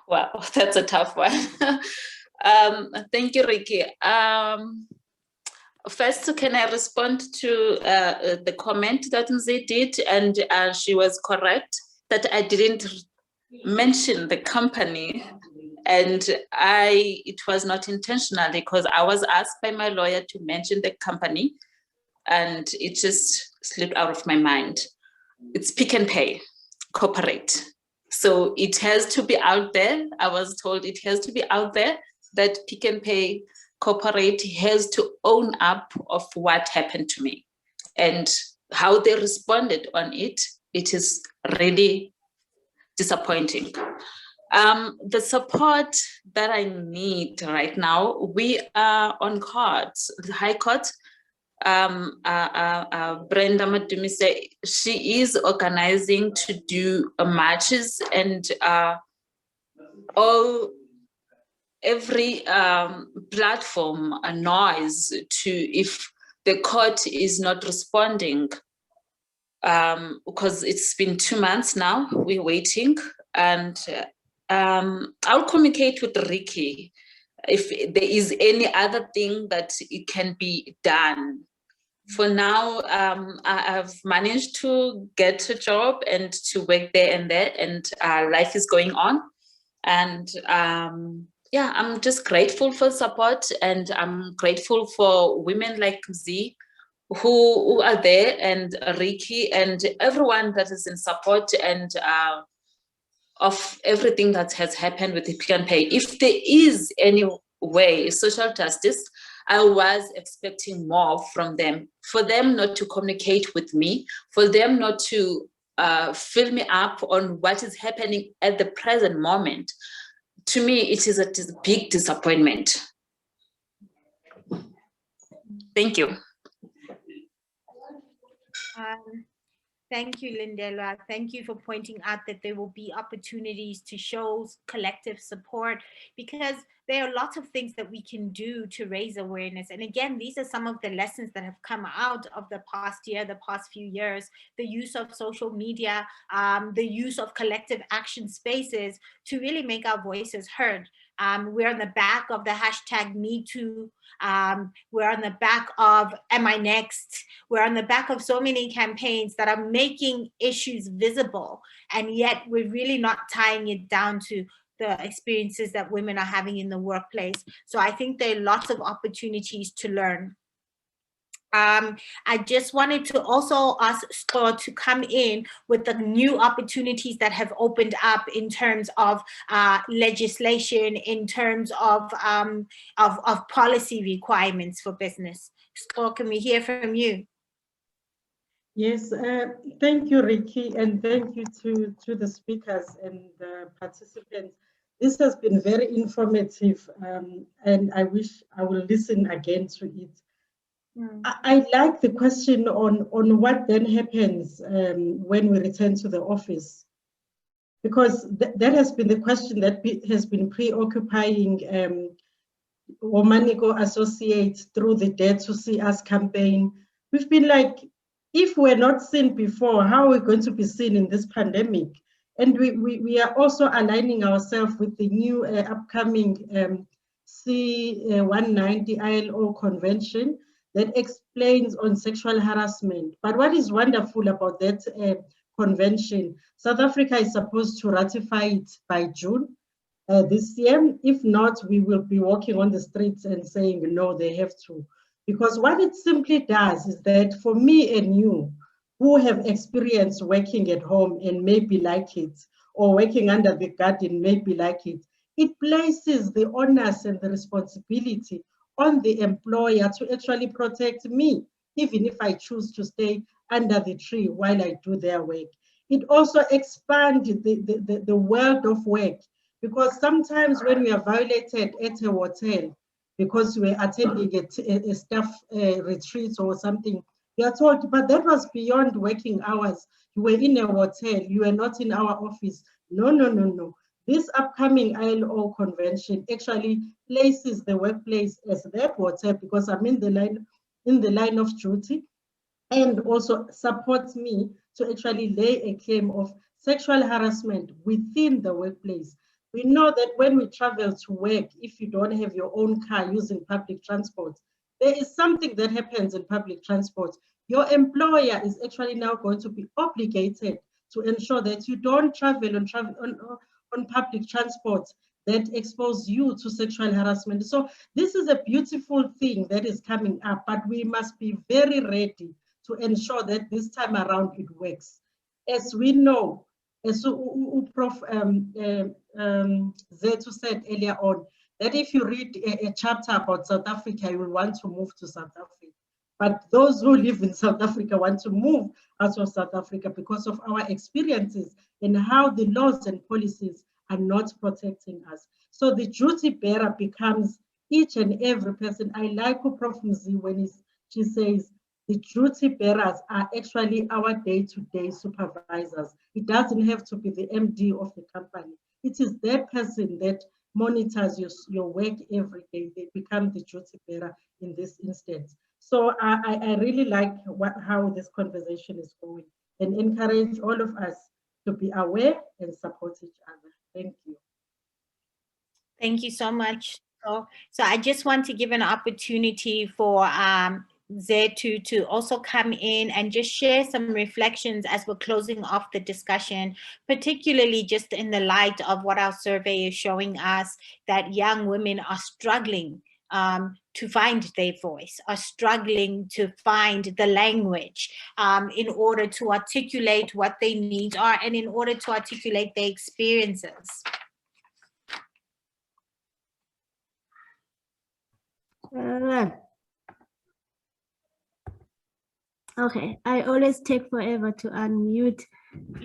[SPEAKER 4] Wow, that's a tough one. Thank you, Ricky. First, can I respond to the comment that Mzi did? And she was correct that I didn't mention the company, and it was not intentionally, because I was asked by my lawyer to mention the company, and it just slipped out of my mind. It's Pick n Pay Corporate. So it has to be out there. I was told it has to be out there that Pick n Pay Corporate has to own up of what happened to me, and how they responded on it. It is really disappointing. The support that I need right now, we are on courts, the High Court. Brenda Madumise, she is organizing to do marches, and every platform a noise to if the court is not responding, because it's been 2 months now, we're waiting, and I'll communicate with Ricky if there is any other thing that it can be done. For now, I've managed to get a job and to work there, and life is going on. And yeah, I'm just grateful for support, and I'm grateful for women like Mzi who are there, and Ricky, and everyone that is in support, and of everything that has happened with the Pick n Pay. If there is any way, social justice, I was expecting more from them, for them not to communicate with me, for them not to fill me up on what is happening at the present moment. To me, it is a big disappointment. Thank you.
[SPEAKER 2] Thank you, Lindelwa. Thank you for pointing out that there will be opportunities to show collective support, because there are lots of things that we can do to raise awareness. And again, these are some of the lessons that have come out of the past year, the past few years, the use of social media, the use of collective action spaces to really make our voices heard. We're on the back of the hashtag #MeToo. We're on the back of Am I Next? We're on the back of so many campaigns that are making issues visible, and yet we're really not tying it down to the experiences that women are having in the workplace. So I think there are lots of opportunities to learn. I just wanted to also ask Sco to come in with the new opportunities that have opened up in terms of legislation, in terms of policy requirements for business. Sco, can we hear from you?
[SPEAKER 1] Yes, thank you, Ricky, and thank you to the speakers and the participants. This has been very informative, and I wish I will listen again to it. I like the question on what then happens when we return to the office, because that has been the question that has been preoccupying WomaNiko associates through the Dare to See Us campaign. We've been like, if we're not seen before, how are we going to be seen in this pandemic? And we are also aligning ourselves with the new upcoming C190 ILO convention that explains on sexual harassment. But what is wonderful about that convention, South Africa is supposed to ratify it by June this year. If not, we will be walking on the streets and saying, no, they have to. Because what it simply does is that for me and you, who have experience working at home and maybe like it, or working under the garden, maybe like it, it places the onus and the responsibility on the employer to actually protect me, even if I choose to stay under the tree while I do their work. It also expands the world of work, because sometimes when we are violated at a hotel, because we're attending a staff retreat or something, we are told, but that was beyond working hours. You were in a hotel, you were not in our office. No, no, no, no. This upcoming ILO convention actually places the workplace as that hotel, because I'm in the line of duty, and also supports me to actually lay a claim of sexual harassment within the workplace. We know that when we travel to work, if you don't have your own car using public transport, there is something that happens in public transport. Your employer is actually now going to be obligated to ensure that you don't travel on public transport that expose you to sexual harassment. So this is a beautiful thing that is coming up, but we must be very ready to ensure that this time around it works. As we know, as Prof Zethu said earlier on, that if you read a chapter about South Africa, you will want to move to South Africa. But those who live in South Africa want to move out of South Africa because of our experiences and how the laws and policies are not protecting us. So the duty bearer becomes each and every person. I like Prof Mzi when she says the duty bearers are actually our day-to-day supervisors. It doesn't have to be the MD of the company. It is that person that monitors your work every day. They become the duty bearer in this instance. So I really like how this conversation is going, and encourage all of us to be aware and support each other. Thank you.
[SPEAKER 2] Thank you so much. So I just want to give an opportunity for Zethu to also come in and just share some reflections as we're closing off the discussion, particularly just in the light of what our survey is showing us, that young women are struggling to find their voice, are struggling to find the language in order to articulate what their needs are and in order to articulate their experiences.
[SPEAKER 6] Okay, I always take forever to unmute.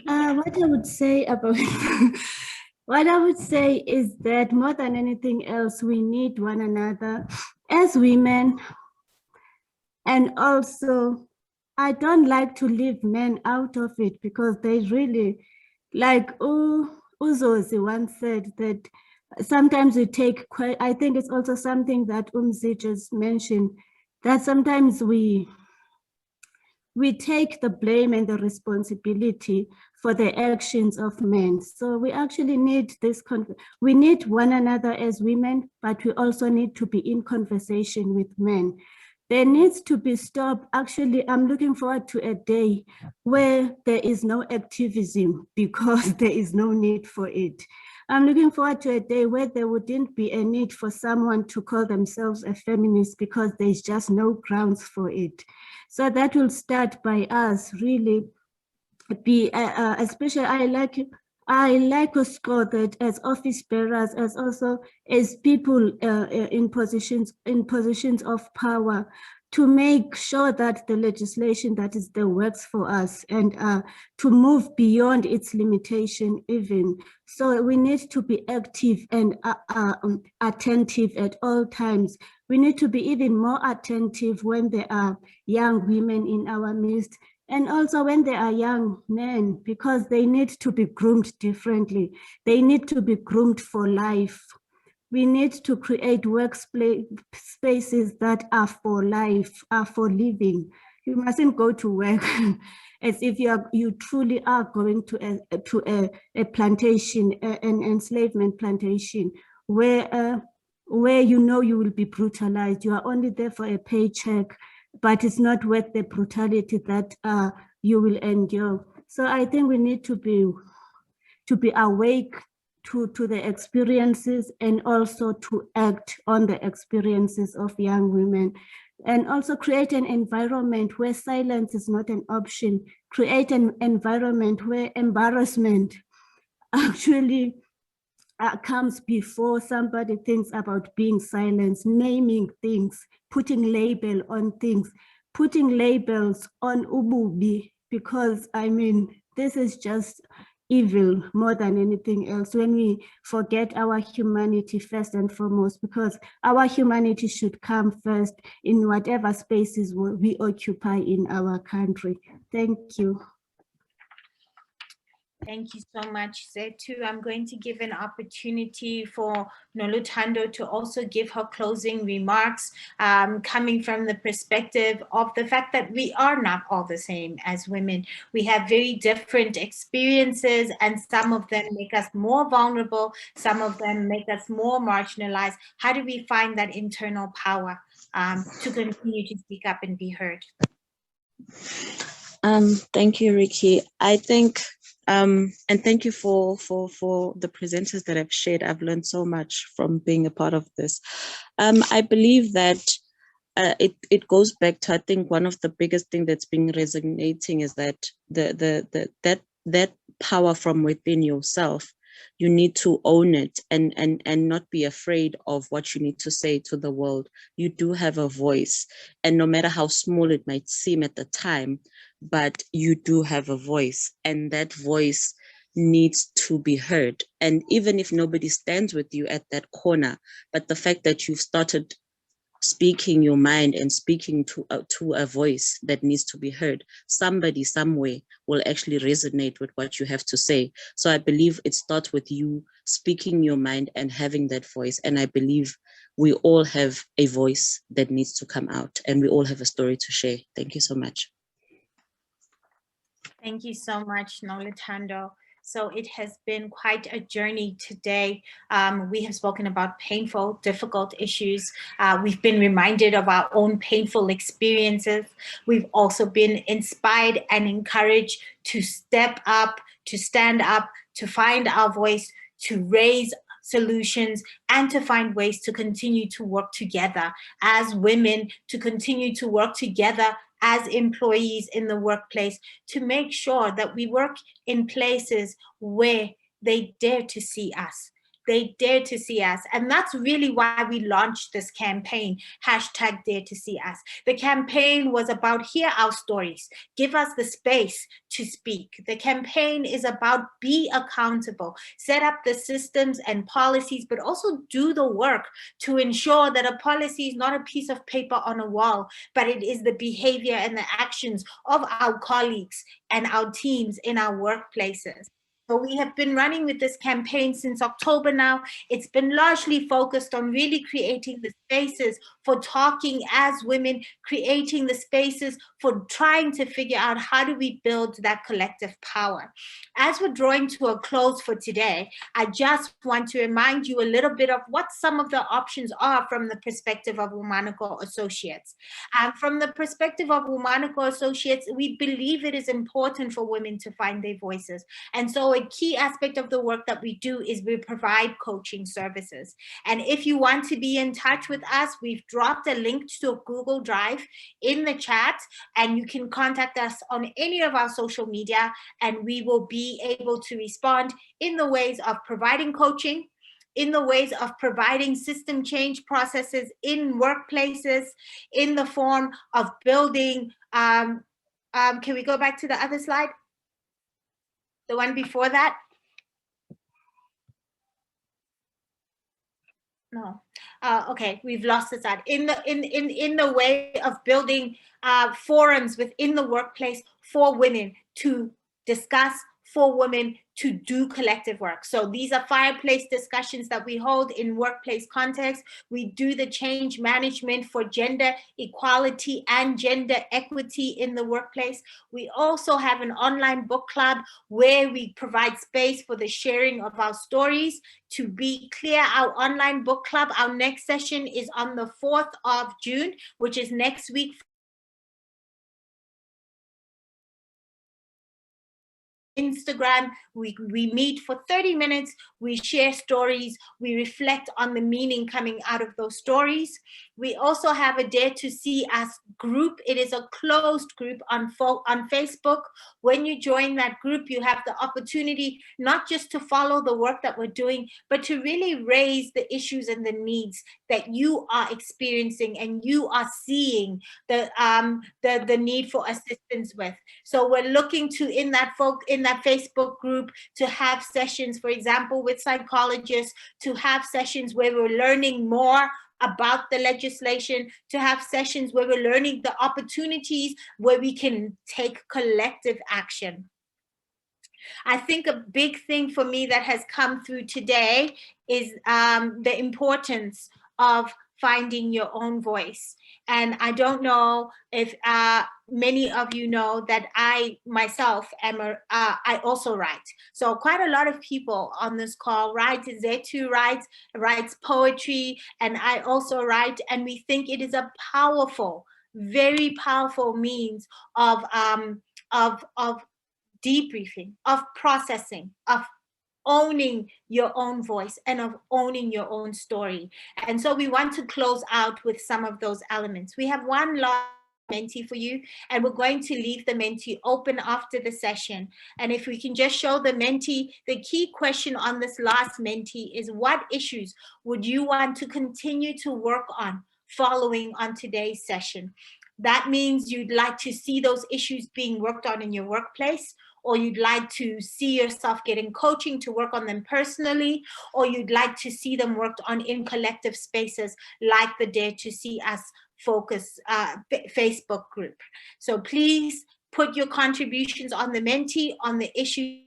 [SPEAKER 6] What I would say about what I would say is that more than anything else, we need one another as women. And also, I don't like to leave men out of it because they really, like Uzozi once said, that sometimes we take, I think it's also something that Mzi just mentioned, that sometimes we take the blame and the responsibility for the actions of men. So we actually need this, we need one another as women, but we also need to be in conversation with men. There needs to be stop. Actually, I'm looking forward to a day where there is no activism because there is no need for it. I'm looking forward to a day where there wouldn't be a need for someone to call themselves a feminist because there's just no grounds for it. So that will start by us really be, especially I like to score that as office bearers, as also as people in positions of power, to make sure that the legislation that is there works for us and to move beyond its limitation even. So we need to be active and attentive at all times. We need to be even more attentive when there are young women in our midst, and also when there are young men, because they need to be groomed differently. They need to be groomed for life. We need to create spaces that are for life, are for living. You mustn't go to work as if you truly are going to a plantation, an enslavement plantation, where you know you will be brutalized. You are only there for a paycheck, but it's not worth the brutality that you will endure. So I think we need to be awake to the experiences and also to act on the experiences of young women, and also create an environment where silence is not an option. Create an environment where embarrassment actually comes before somebody thinks about being silenced, naming things, putting label on things, putting labels on ububi, because I mean, this is just evil more than anything else when we forget our humanity first and foremost, because our humanity should come first in whatever spaces we occupy in our country. Thank you.
[SPEAKER 2] Thank you so much, Zethu. I'm going to give an opportunity for Noluthando to also give her closing remarks, coming from the perspective of the fact that we are not all the same as women. We have very different experiences, and some of them make us more vulnerable, some of them make us more marginalized. How do we find that internal power? to continue to speak up and be heard.
[SPEAKER 3] Thank you, Ricky. I think, and thank you for the presenters that have shared. I've learned so much from being a part of this. I believe that it goes back to, I think one of the biggest thing that's been resonating is that that power from within yourself, you need to own it and not be afraid of what you need to say to the world. You do have a voice, and no matter how small it might seem at the time, but you do have a voice, and that voice needs to be heard. And even if nobody stands with you at that corner, but the fact that you've started speaking your mind and speaking to a voice that needs to be heard, somebody somewhere will actually resonate with what you have to say. So I believe it starts with you speaking your mind and having that voice. And I believe we all have a voice that needs to come out, and we all have a story to share. Thank you so much.
[SPEAKER 2] Thank you so much, Noluthando. So it has been quite a journey today. We have spoken about painful, difficult issues. We've been reminded of our own painful experiences. We've also been inspired and encouraged to step up, to stand up, to find our voice, to raise solutions, and to find ways to continue to work together as women, to continue to work together as employees in the workplace, to make sure that we work in places where they dare to see us. They dare to see us. And that's really why we launched this campaign, #DareToSeeUs. The campaign was about hear our stories, give us the space to speak. The campaign is about be accountable, set up the systems and policies, but also do the work to ensure that a policy is not a piece of paper on a wall, but it is the behavior and the actions of our colleagues and our teams in our workplaces. So we have been running with this campaign since October now. It's been largely focused on really creating the spaces for talking as women, creating the spaces for trying to figure out how do we build that collective power. As we're drawing to a close for today, I just want to remind you a little bit of what some of the options are from the perspective of WomaNiko Associates. From the perspective of WomaNiko Associates, we believe it is important for women to find their voices. And so a key aspect of the work that we do is we provide coaching services. And if you want to be in touch with us, we've dropped a link to a Google Drive in the chat, and you can contact us on any of our social media, and we will be able to respond in the ways of providing coaching, in the ways of providing system change processes in workplaces, in the form of building, can we go back to the other slide? The one before that? No. Okay, we've lost the slide. In the way of building forums within the workplace for women to discuss, for women to do collective work. So these are fireplace discussions that we hold in workplace context. We do the change management for gender equality and gender equity in the workplace. We also have an online book club where we provide space for the sharing of our stories. To be clear, our online book club, our next session is on the 4th of June, which is next week. Instagram, we meet for 30 minutes, we share stories, we reflect on the meaning coming out of those stories. We also have a Dare to See Us group. It is a closed group on Facebook. When you join that group, you have the opportunity not just to follow the work that we're doing, but to really raise the issues and the needs that you are experiencing and you are seeing the need for assistance with. So we're looking to, in that Facebook group, to have sessions, for example, with psychologists, to have sessions where we're learning more about the legislation, to have sessions where we're learning the opportunities where we can take collective action. I think a big thing for me that has come through today is the importance of finding your own voice. And I don't know if many of you know that I myself am I also write. So quite a lot of people on this call write. Zethu writes poetry, and I also write. And we think it is a powerful, very powerful means of debriefing, of processing, of owning your own voice and of owning your own story. And so we want to close out with some of those elements. We have one last mentee for you, and we're going to leave the mentee open after the session. And if we can just show the mentee, the key question on this last mentee is, what issues would you want to continue to work on following on today's session? That means you'd like to see those issues being worked on in your workplace, or you'd like to see yourself getting coaching to work on them personally, or you'd like to see them worked on in collective spaces like the Dare to See Us Focus Facebook group. So please put your contributions on the mentee, on the issue.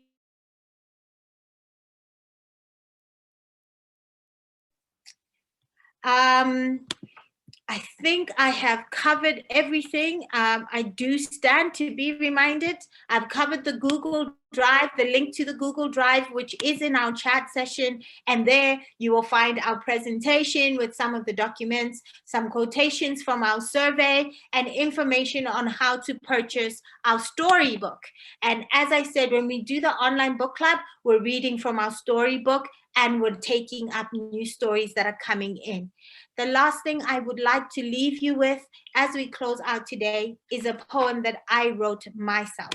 [SPEAKER 2] I think I have covered everything. I do stand to be reminded. I've covered the Google Drive, the link to the Google Drive, which is in our chat session. And there you will find our presentation with some of the documents, some quotations from our survey, and information on how to purchase our storybook. And as I said, when we do the online book club, we're reading from our storybook and we're taking up new stories that are coming in. The last thing I would like to leave you with as we close out today is a poem that I wrote myself.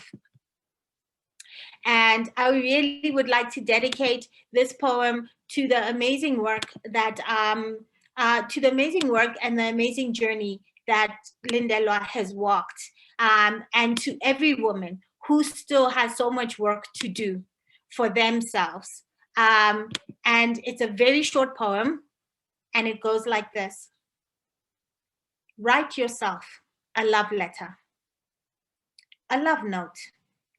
[SPEAKER 2] And I really would like to dedicate this poem to the amazing work that, to the amazing work and the amazing journey that Lindelwa has walked, and to every woman who still has so much work to do for themselves. And it's a very short poem, and it goes like this. Write yourself a love letter, a love note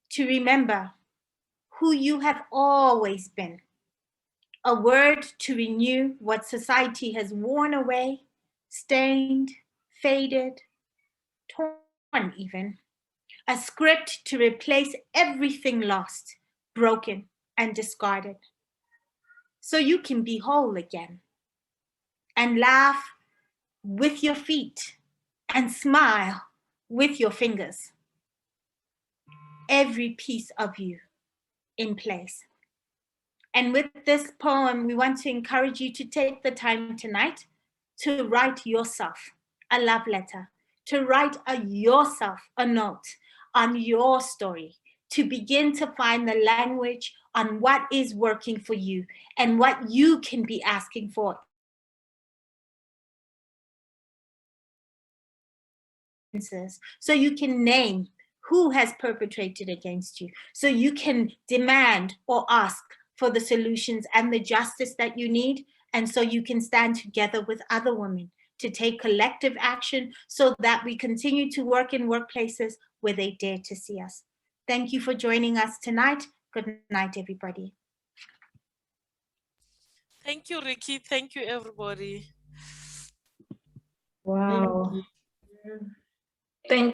[SPEAKER 2] to remember who you have always been, a word to renew what society has worn away, stained, faded, torn even, a script to replace everything lost, broken, and discarded, so you can be whole again and laugh with your feet and smile with your fingers. Every piece of you in place. And with this poem, we want to encourage you to take the time tonight to write yourself a love letter, to write yourself a note on your story, to begin to find the language on what is working for you and what you can be asking for. So you can name who has perpetrated against you, so you can demand or ask for the solutions and the justice that you need, and so you can stand together with other women to take collective action so that we continue to work in workplaces where they dare to see us. Thank you for joining us tonight. Good night, everybody.
[SPEAKER 7] Thank you, Ricky. Thank you, everybody.
[SPEAKER 5] Wow.
[SPEAKER 1] Thank you.
[SPEAKER 4] Thank